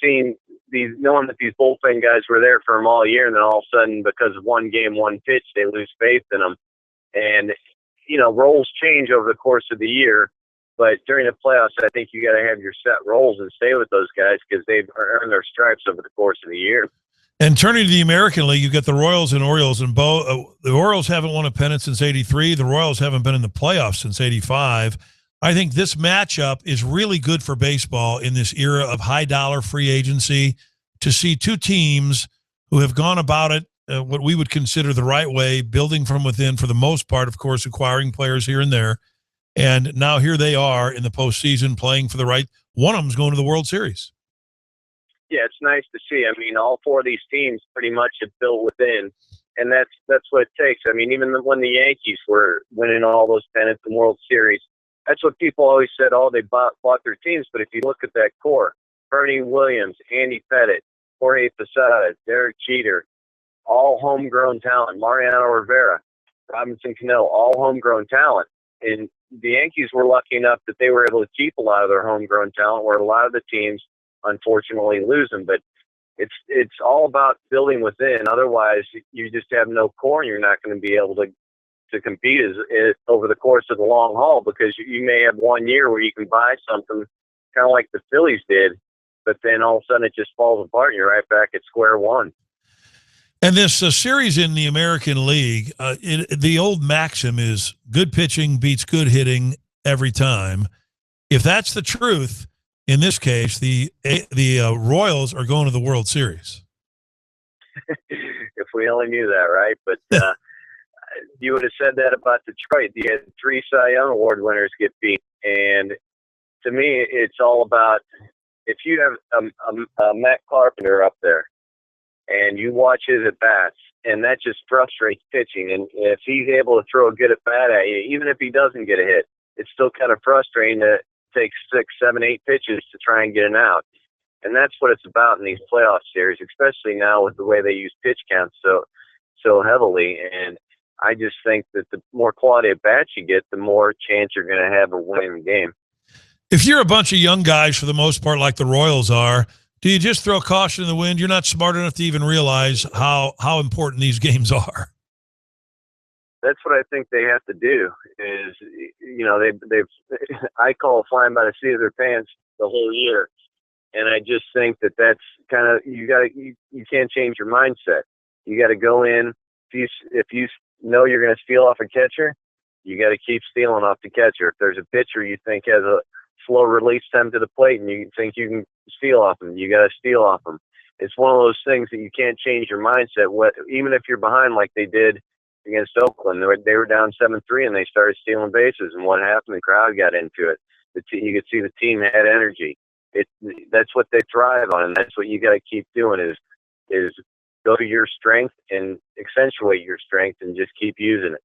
knowing that these bullpen guys were there for him all year, and then all of a sudden, because of one game, one pitch, they lose faith in them. And, roles change over the course of the year, but during the playoffs, I think you got to have your set roles and stay with those guys because they've earned their stripes over the course of the year. And turning to the American League, you get the Royals and Orioles, and the Orioles haven't won a pennant since '83. The Royals haven't been in the playoffs since '85. I think this matchup is really good for baseball in this era of high-dollar free agency, to see 2 teams who have gone about it what we would consider the right way, building from within for the most part, of course, acquiring players here and there. And now here they are in the postseason playing for the right. One of them's going to the World Series. Yeah, it's nice to see. I mean, all 4 of these teams pretty much have built within, and that's what it takes. I mean, even when the Yankees were winning all those pennants in World Series, that's what people always said, they bought their teams. But if you look at that core, Bernie Williams, Andy Pettitte, Jorge Posada, Derek Jeter, all homegrown talent, Mariano Rivera, Robinson Cano, all homegrown talent. And the Yankees were lucky enough that they were able to keep a lot of their homegrown talent, where a lot of the teams unfortunately lose them. But it's all about building within. Otherwise, you just have no core, and you're not going to be able to compete over the course of the long haul, because you may have one year where you can buy something kind of like the Phillies did, but then all of a sudden it just falls apart and you're right back at square one. And this series in the American League, the old maxim is good pitching beats good hitting every time. If that's the truth, in this case, the Royals are going to the World Series. If we only knew that, right? But you would have said that about Detroit. You had 3 Cy Young Award winners get beat, and to me, it's all about if you have a Matt Carpenter up there and you watch his at-bats, and that just frustrates pitching. And if he's able to throw a good at-bat at you, even if he doesn't get a hit, it's still kind of frustrating to take 6, 7, 8 pitches to try and get an out. And that's what it's about in these playoff series, especially now with the way they use pitch counts so heavily. And I just think that the more quality at bats you get, the more chance you're going to have of winning the game. If you're a bunch of young guys, for the most part, like the Royals are, do you just throw caution in the wind? You're not smart enough to even realize how important these games are. That's what I think they have to do. Is they've I call it flying by the seat of their pants the whole year, and I just think that's kind of you can't change your mindset. You got to go in. If you know you're going to steal off a catcher, you got to keep stealing off the catcher. If there's a pitcher you think has a slow release time to the plate and you think you can steal off them, you got to steal off them. It's one of those things that you can't change your mindset. Even if you're behind like they did against Oakland, they were down 7-3 and they started stealing bases. And what happened? The crowd got into it. You could see the team had energy. That's what they thrive on, and that's what you got to keep doing is go to your strength and accentuate your strength and just keep using it.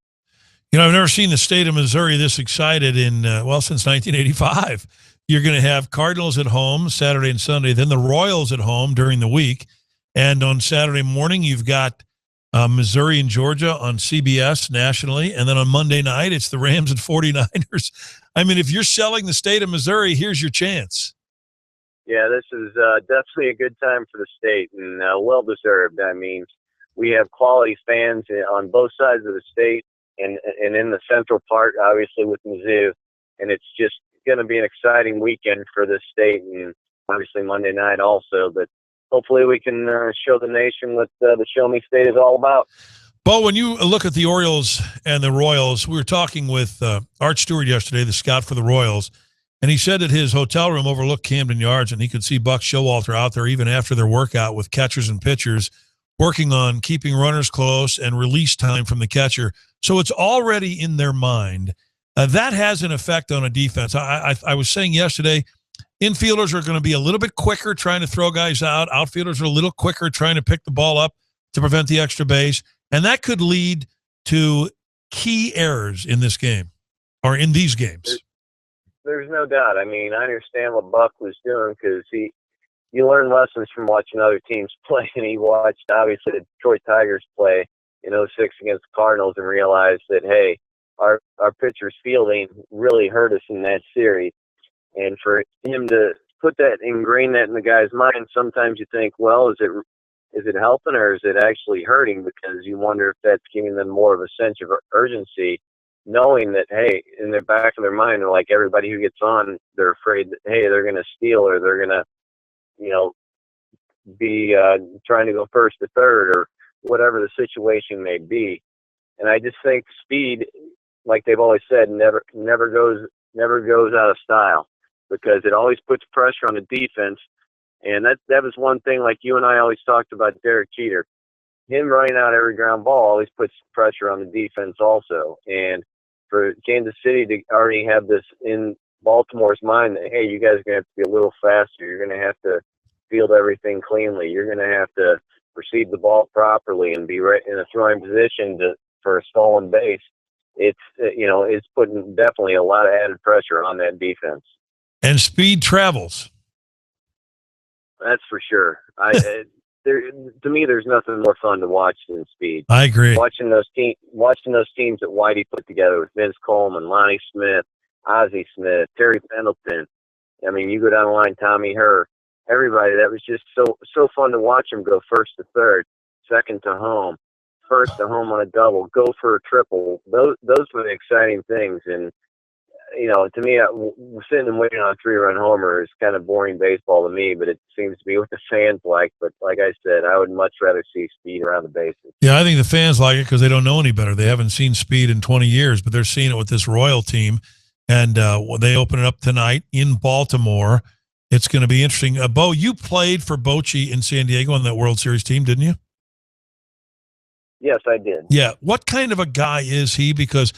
I've never seen the state of Missouri this excited since 1985. You're going to have Cardinals at home Saturday and Sunday, then the Royals at home during the week. And on Saturday morning, you've got Missouri and Georgia on CBS nationally. And then on Monday night, it's the Rams and 49ers. I mean, if you're selling the state of Missouri, here's your chance. Yeah, this is definitely a good time for the state, and well-deserved. I mean, we have quality fans on both sides of the state and in the central part, obviously, with Mizzou. And it's just going to be an exciting weekend for the state, and obviously Monday night also. But hopefully we can show the nation what the Show Me State is all about. Bo, when you look at the Orioles and the Royals, we were talking with Art Stewart yesterday, the scout for the Royals, and he said that his hotel room overlooked Camden Yards, and he could see Buck Showalter out there even after their workout with catchers and pitchers working on keeping runners close and release time from the catcher. So it's already in their mind. That has an effect on a defense. I was saying yesterday, infielders are going to be a little bit quicker trying to throw guys out. Outfielders are a little quicker trying to pick the ball up to prevent the extra base. And that could lead to key errors in this game or in these games. There's no doubt. I mean, I understand what Buck was doing because you learn lessons from watching other teams play, and he watched, obviously, the Detroit Tigers play in 06 against the Cardinals and realized that, hey, our pitcher's fielding really hurt us in that series. And for him to ingrain that in the guy's mind, sometimes you think, well, is it helping or is it actually hurting? Because you wonder if that's giving them more of a sense of urgency, knowing that, hey, in the back of their mind, they're like everybody who gets on, they're afraid that, hey, they're going to steal or they're going to, be trying to go first to third or whatever the situation may be. And I just think speed, like they've always said, never goes out of style because it always puts pressure on the defense. And that was one thing, like you and I always talked about Derek Jeter. Him running out every ground ball always puts pressure on the defense also. And for Kansas City to already have this in Baltimore's mind that, hey, you guys are going to have to be a little faster. You're going to have to field everything cleanly. You're going to have to receive the ball properly and be right in a throwing position for a stolen base. It's putting definitely a lot of added pressure on that defense. And speed travels. That's for sure. To me, there's nothing more fun to watch than speed. I agree. Watching those teams that Whitey put together with Vince Coleman, Lonnie Smith, Ozzie Smith, Terry Pendleton. I mean, you go down the line, Tommy Herr, everybody. That was just so fun to watch them go first to third, second to home, first to home on a double, go for a triple. Those were the exciting things. And to me, sitting and waiting on a 3-run homer is kind of boring baseball to me, but it seems to be what the fans like. But like I said, I would much rather see speed around the bases. Yeah, I think the fans like it because they don't know any better. They haven't seen speed in 20 years, but they're seeing it with this Royal team. And they open it up tonight in Baltimore. It's going to be interesting. Bo, you played for Bochy in San Diego on that World Series team, didn't you? Yes, I did. Yeah. What kind of a guy is he? Because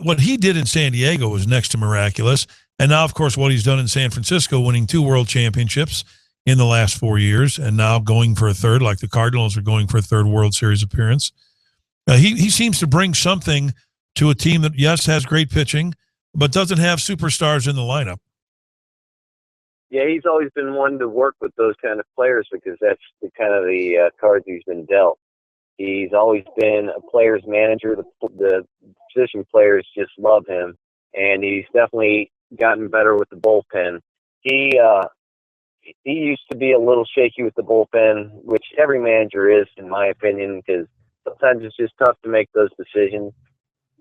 what he did in San Diego was next to miraculous. And now, of course, what he's done in San Francisco, winning 2 world championships in the last 4 years, and now going for a third, like the Cardinals are going for a third World Series appearance. He seems to bring something to a team that, yes, has great pitching, but doesn't have superstars in the lineup. Yeah, he's always been one to work with those kind of players because that's the kind of the cards he's been dealt. He's always been a player's manager. The position players just love him, and he's definitely gotten better with the bullpen. He used to be a little shaky with the bullpen, which every manager is, in my opinion, because sometimes it's just tough to make those decisions.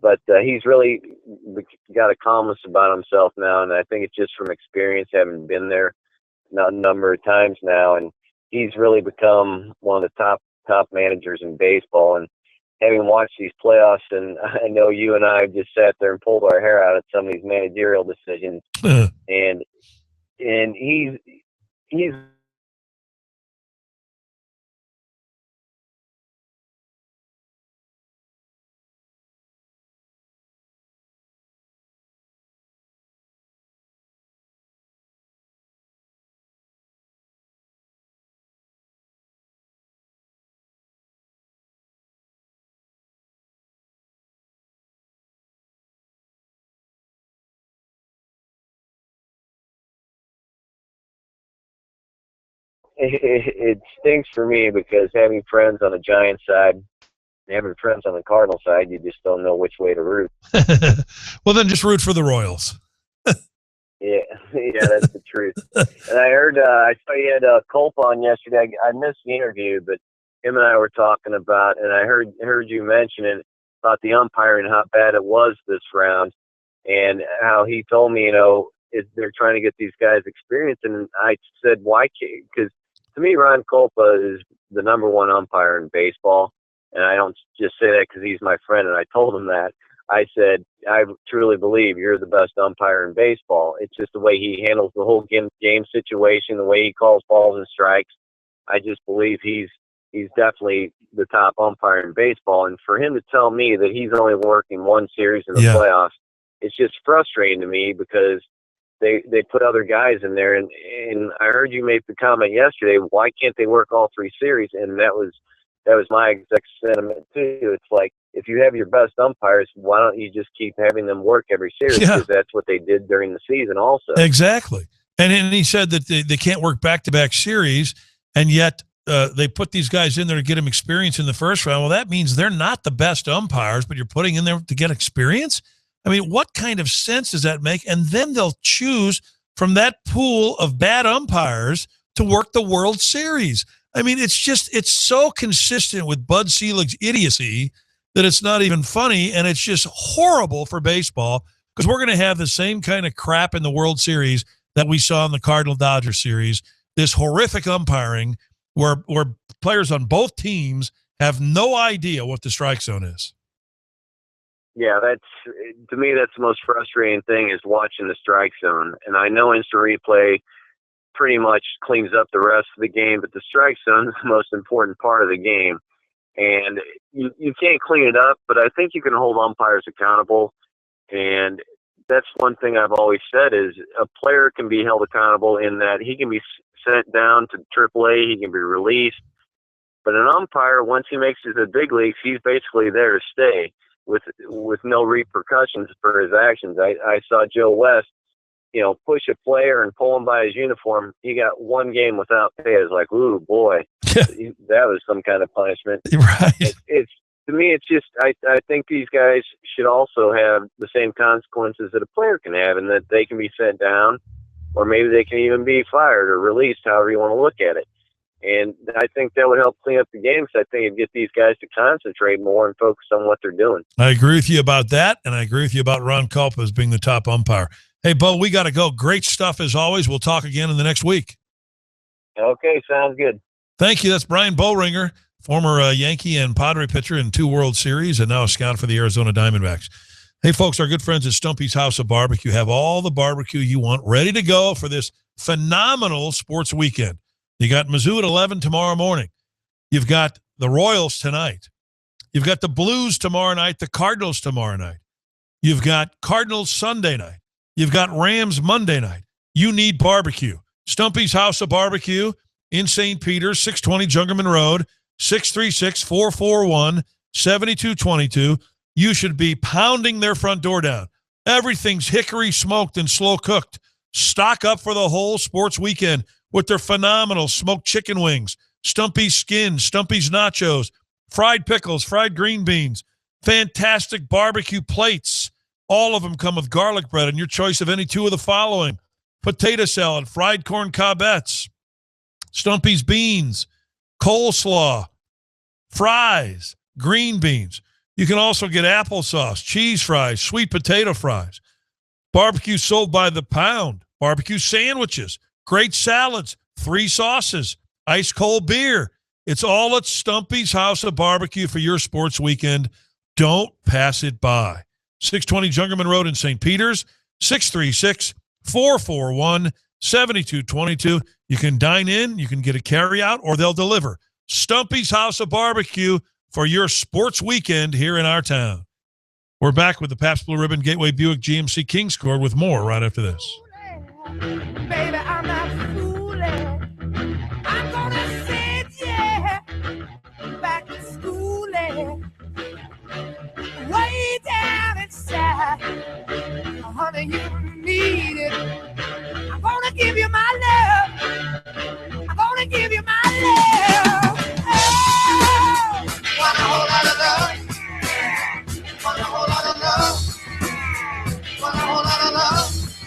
But he's really got a calmness about himself now, and I think it's just from experience, having been there a number of times now. And he's really become one of the top managers in baseball. And having watched these playoffs, and I know you and I just sat there and pulled our hair out at some of these managerial decisions. And he's it stinks for me because having friends on the Giants side, having friends on the Cardinal side, you just don't know which way to root. Well, then just root for the Royals. Yeah, that's the truth. And I heard, I saw you had Culp on yesterday. I missed the interview, but him and I were talking about, and I heard you mention it about the umpiring, how bad it was this round, and how he told me, they're trying to get these guys experience, and I said, why can't? Because to me, Ron Culpa is the number one umpire in baseball, and I don't just say that because he's my friend, and I told him that. I said, I truly believe you're the best umpire in baseball. It's just the way he handles the whole game situation, the way he calls balls and strikes. I just believe he's definitely the top umpire in baseball. And for him to tell me that he's only working one series in the playoffs, it's just frustrating to me because they put other guys in there. And I heard you make the comment yesterday, why can't they work all 3 series? And that was my exact sentiment too. It's like, if you have your best umpires, why don't you just keep having them work every series? Because that's what they did during the season also. Exactly. And he said that they can't work back-to-back series, and yet they put these guys in there to get them experience in the first round. Well, that means they're not the best umpires, but you're putting in there to get experience? I mean, what kind of sense does that make? And then they'll choose from that pool of bad umpires to work the World Series. I mean, it's so consistent with Bud Selig's idiocy that it's not even funny, and it's just horrible for baseball because we're going to have the same kind of crap in the World Series that we saw in the Cardinal-Dodger series, this horrific umpiring where players on both teams have no idea what the strike zone is. Yeah, to me, that's the most frustrating thing is watching the strike zone. And I know instant replay pretty much cleans up the rest of the game, but the strike zone is the most important part of the game. And you can't clean it up, but I think you can hold umpires accountable. And that's one thing I've always said is a player can be held accountable in that he can be sent down to AAA, he can be released. But an umpire, once he makes it to the big leagues, he's basically there to stay with no repercussions for his actions. I saw Joe West, push a player and pull him by his uniform. He got 1 game without pay. It was like, ooh, boy, that was some kind of punishment. Right. It's to me, it's just I think these guys should also have the same consequences that a player can have, and that they can be sent down, or maybe they can even be fired or released, however you want to look at it. And I think that would help clean up the game, because I think it'd get these guys to concentrate more and focus on what they're doing. I agree with you about that, and I agree with you about Ron Culpa as being the top umpire. Hey, Bo, we got to go. Great stuff as always. We'll talk again in the next week. Okay, sounds good. Thank you. That's Brian Boehringer, former Yankee and Padre pitcher in 2 World Series and now a scout for the Arizona Diamondbacks. Hey, folks, our good friends at Stumpy's House of Barbecue have all the barbecue you want ready to go for this phenomenal sports weekend. You got Mizzou at 11 tomorrow morning. You've got the Royals tonight. You've got the Blues tomorrow night, the Cardinals tomorrow night. You've got Cardinals Sunday night. You've got Rams Monday night. You need barbecue. Stumpy's House of Barbecue in St. Peter's, 620 Jungerman Road, 636-441-7222. You should be pounding their front door down. Everything's hickory smoked and slow cooked. Stock up for the whole sports weekend with their phenomenal smoked chicken wings, Stumpy's Skins, Stumpy's Nachos, fried pickles, fried green beans, fantastic barbecue plates. All of them come with garlic bread and your choice of any two of the following: potato salad, fried corn cobbettes, Stumpy's beans, coleslaw, fries, green beans. You can also get applesauce, cheese fries, sweet potato fries, barbecue sold by the pound, barbecue sandwiches, great salads, 3 sauces, ice cold beer. It's all at Stumpy's House of Barbecue for your sports weekend. Don't pass it by. 620 Jungerman Road in St. Peter's, 636-441-7222. You can dine in, you can get a carry-out, or they'll deliver. Stumpy's House of Barbecue for your sports weekend here in our town. We're back with the Pabst Blue Ribbon Gateway Buick GMC Kings Court with more right after this. Baby, I'm not fooling. I'm gonna send you back to schooling. Way down inside, honey, you need it. I'm gonna give you my love. I'm gonna give you my love. Oh, want a whole lot of love. Want a whole lot of love. Want a whole lot of love.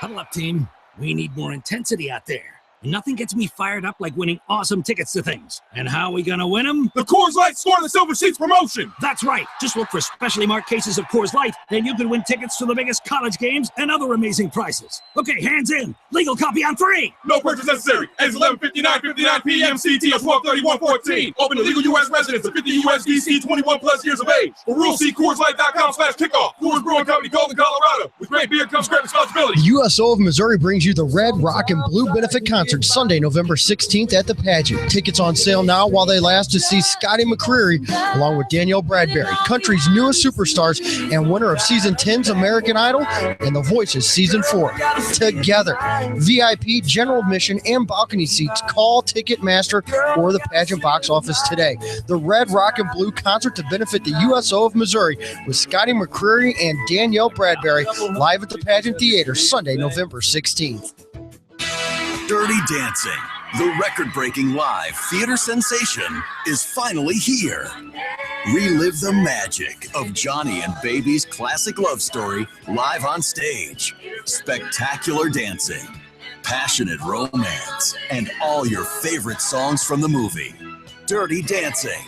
Huddle up, team. We need more intensity out there. Nothing gets me fired up like winning awesome tickets to things. And how are we going to win them? The Coors Light Score the Silver Sheets promotion. That's right. Just look for specially marked cases of Coors Light, and you can win tickets to the biggest college games and other amazing prizes. Okay, hands in. Legal copy on 3. No purchase necessary. Ends 11:59 p.m. CT or 12/31/14. Open to legal U.S. residents of 50 U.S. D.C. 21 plus years of age. For rules, see CoorsLight.com/kickoff. Coors Brewing Company, Golden, Colorado. With great beer comes great responsibility. The USO of Missouri brings you the Red, Rock, and Blue Benefit Concert Sunday, November 16th at the Pageant. Tickets on sale now while they last to see Scotty McCreery along with Danielle Bradbury, country's newest superstars and winner of Season 10's American Idol and The Voice's Season 4. Together, VIP, general admission, and balcony seats. Call Ticketmaster or the Pageant box office today. The Red, Rock, and Blue Concert to benefit the USO of Missouri with Scotty McCreery and Danielle Bradbury live at the Pageant Theater Sunday, November 16th. Dirty Dancing, the record-breaking live theater sensation, is finally here. Relive the magic of Johnny and Baby's classic love story live on stage. Spectacular dancing, passionate romance, and all your favorite songs from the movie. Dirty Dancing.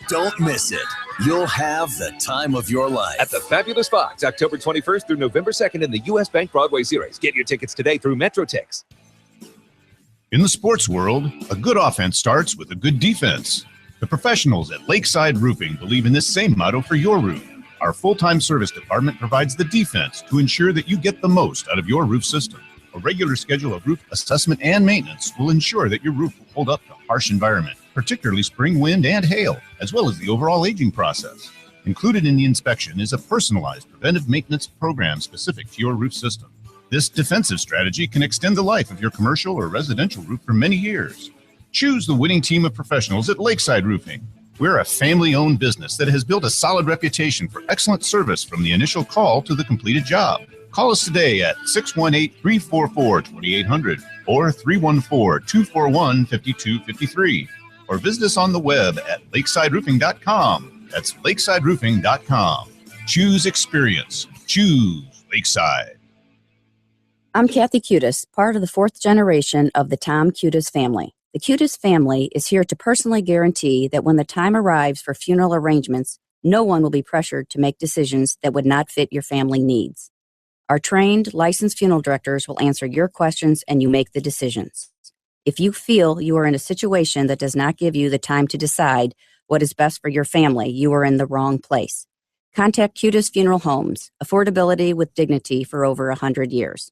Don't miss it. You'll have the time of your life. At the Fabulous Fox, October 21st through November 2nd in the U.S. Bank Broadway Series. Get your tickets today through MetroTix. In the sports world, a good offense starts with a good defense. The professionals at Lakeside Roofing believe in this same motto for your roof. Our full-time service department provides the defense to ensure that you get the most out of your roof system. A regular schedule of roof assessment and maintenance will ensure that your roof will hold up to harsh environment, particularly spring wind and hail, as well as the overall aging process. Included in the inspection is a personalized preventive maintenance program specific to your roof system. This defensive strategy can extend the life of your commercial or residential roof for many years. Choose the winning team of professionals at Lakeside Roofing. We're a family-owned business that has built a solid reputation for excellent service from the initial call to the completed job. Call us today at 618-344-2800 or 314-241-5253. Or visit us on the web at lakesideroofing.com. That's lakesideroofing.com. Choose experience. Choose Lakeside. I'm Kathy Cutis, part of the 4th generation of the Tom Cutis family. The Cutis family is here to personally guarantee that when the time arrives for funeral arrangements, no one will be pressured to make decisions that would not fit your family needs. Our trained, licensed funeral directors will answer your questions and you make the decisions. If you feel you are in a situation that does not give you the time to decide what is best for your family, you are in the wrong place. Contact Cutis Funeral Homes, affordability with dignity for over 100 years.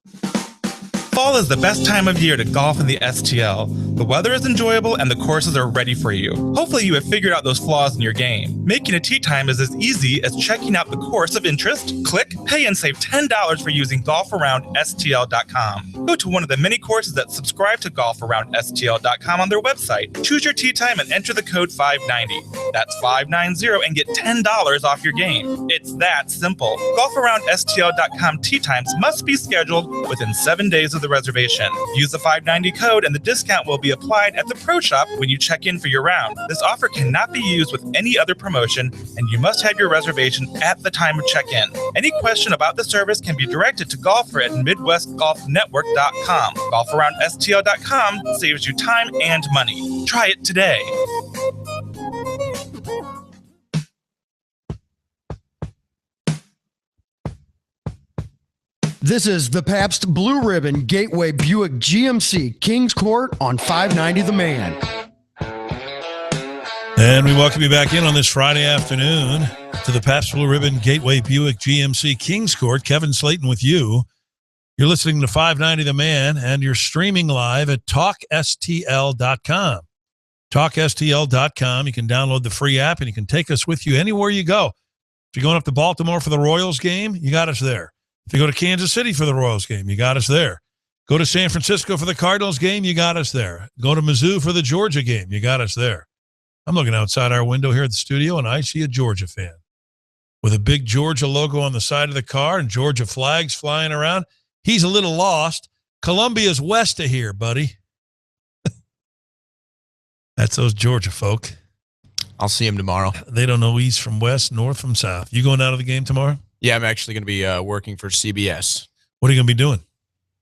Fall is the best time of year to golf in the STL. The weather is enjoyable and the courses are ready for you. Hopefully you have figured out those flaws in your game. Making a tee time is as easy as checking out the course of interest, click, pay, and save $10 for using golfaroundstl.com. Go to one of the many courses that subscribe to golfaroundstl.com on their website. Choose your tee time and enter the code 590. That's 590 and get $10 off your game. It's that simple. golfaroundstl.com tee times must be scheduled within 7 days of the reservation. Use the 590 code and the discount will be applied at the pro shop when you check in for your round. This offer cannot be used with any other promotion, and you must have your reservation at the time of check-in. Any question about the service can be directed to golfer at midwestgolfnetwork.com. golfaroundstl.com saves you time and money. Try it today. This is the Pabst Blue Ribbon Gateway Buick GMC Kings Court on 590 The Man. And we welcome you back in on this Friday afternoon to the Pabst Blue Ribbon Gateway Buick GMC Kings Court. Kevin Slayton with you. You're listening to 590 The Man, and you're streaming live at TalkSTL.com. TalkSTL.com. You can download the free app, and you can take us with you anywhere you go. If you're going up to Baltimore for the Royals game, you got us there. If you go to Kansas City for the Royals game, you got us there. Go to San Francisco for the Cardinals game, you got us there. Go to Mizzou for the Georgia game, you got us there. I'm looking outside our window here at the studio, and I see a Georgia fan with a big Georgia logo on the side of the car and Georgia flags flying around. He's a little lost. Columbia's west of here, buddy. That's those Georgia folk. I'll see him tomorrow. They don't know east from west, north from south. You going down to the game tomorrow? Yeah, I'm actually going to be working for CBS. What are you going to be doing?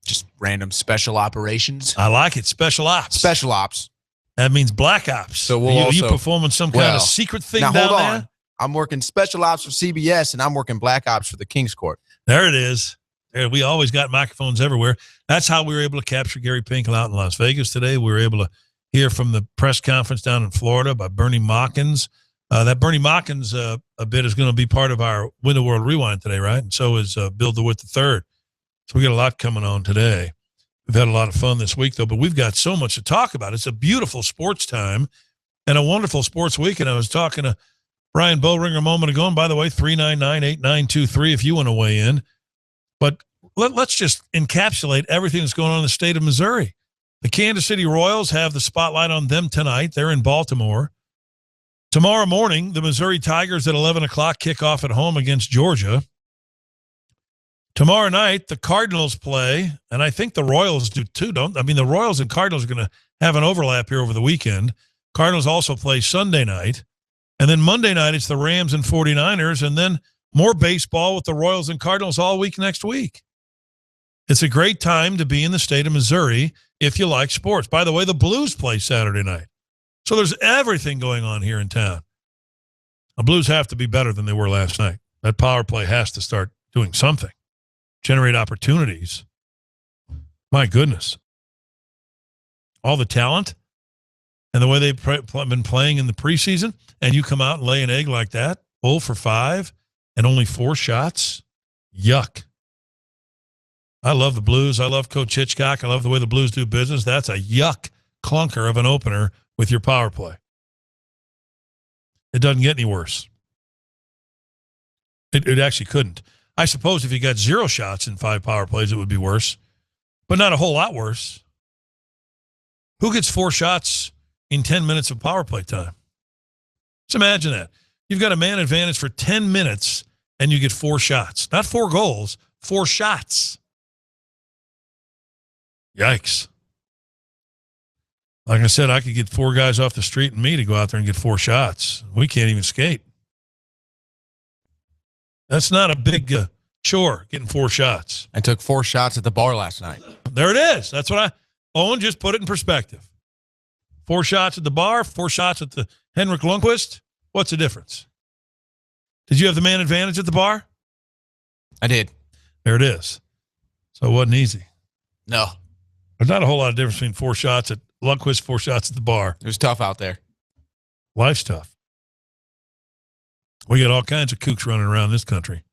Just random special operations. I like it. Special ops. Special ops. That means black ops. So we'll you performing some kind of secret thing now, down hold there? on. I'm working special ops for CBS, and I'm working black ops for the Kings Court. There it is. There, we always got microphones everywhere. That's how we were able to capture Gary Pinkel out in Las Vegas today. We were able to hear from the press conference down in Florida by Bernie Mawkins. That Bernie Mawkins a bit is going to be part of our Window World Rewind today, right? And so is Bill DeWitt III. So we got a lot coming on today. We've had a lot of fun this week, though, but we've got so much to talk about. It's a beautiful sports time and a wonderful sports week. And I was talking to Brian Bowringer a moment ago. And by the way, 399-8923 if you want to weigh in. But let's just encapsulate everything that's going on in the state of Missouri. The Kansas City Royals have the spotlight on them tonight. They're in Baltimore. Tomorrow morning, the Missouri Tigers at 11 o'clock kick off at home against Georgia. Tomorrow night, the Cardinals play, and I think the Royals do too, don't? I mean, the Royals and Cardinals are going to have an overlap here over the weekend. Cardinals also play Sunday night. And then Monday night, it's the Rams and 49ers, and then more baseball with the Royals and Cardinals all week next week. It's a great time to be in the state of Missouri if you like sports. By the way, the Blues play Saturday night. So there's everything going on here in town. The Blues have to be better than they were last night. That power play has to start doing something, generate opportunities. My goodness. All the talent and the way they've been playing in the preseason, and you come out and lay an egg like that, 0 for 5, and only 4 shots. Yuck. I love the Blues. I love Coach Hitchcock. I love the way the Blues do business. That's a yuck clunker of an opener with your power play. It doesn't get any worse. It actually couldn't. I suppose if you got 0 shots in 5 power plays, it would be worse, but not a whole lot worse. Who gets 4 shots in 10 minutes of power play time? Just imagine that. You've got a man advantage for 10 minutes and you get 4 shots. Not 4 goals, 4 shots. Yikes. Like I said, I could get 4 guys off the street and me to go out there and get 4 shots. We can't even skate. That's not a big chore, getting 4 shots. I took 4 shots at the bar last night. There it is. That's what Owen just put it in perspective. 4 shots at the bar, 4 shots at the Henrik Lundqvist. What's the difference? Did you have the man advantage at the bar? I did. There it is. So it wasn't easy. No. There's not a whole lot of difference between 4 shots at Lundqvist, 4 shots at the bar. It was tough out there. Life's tough. We got all kinds of kooks running around this country.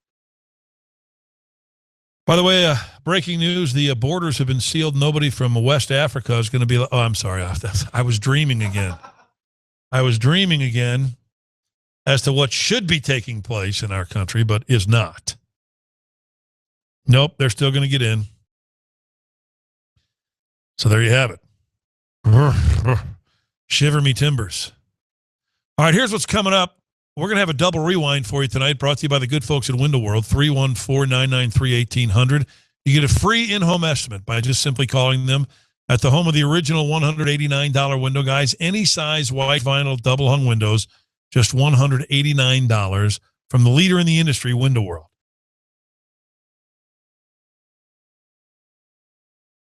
By the way, breaking news, the borders have been sealed. Nobody from West Africa is going to be... Oh, I'm sorry. I was dreaming again. As to what should be taking place in our country, but is not. Nope, they're still going to get in. So there you have it. Shiver me timbers. All right, here's what's coming up. We're going to have a double rewind for you tonight, brought to you by the good folks at Window World, 314-993-1800. You get a free in-home estimate by just simply calling them at the home of the original $189 window, guys. Any size white vinyl double-hung windows, just $189 from the leader in the industry, Window World.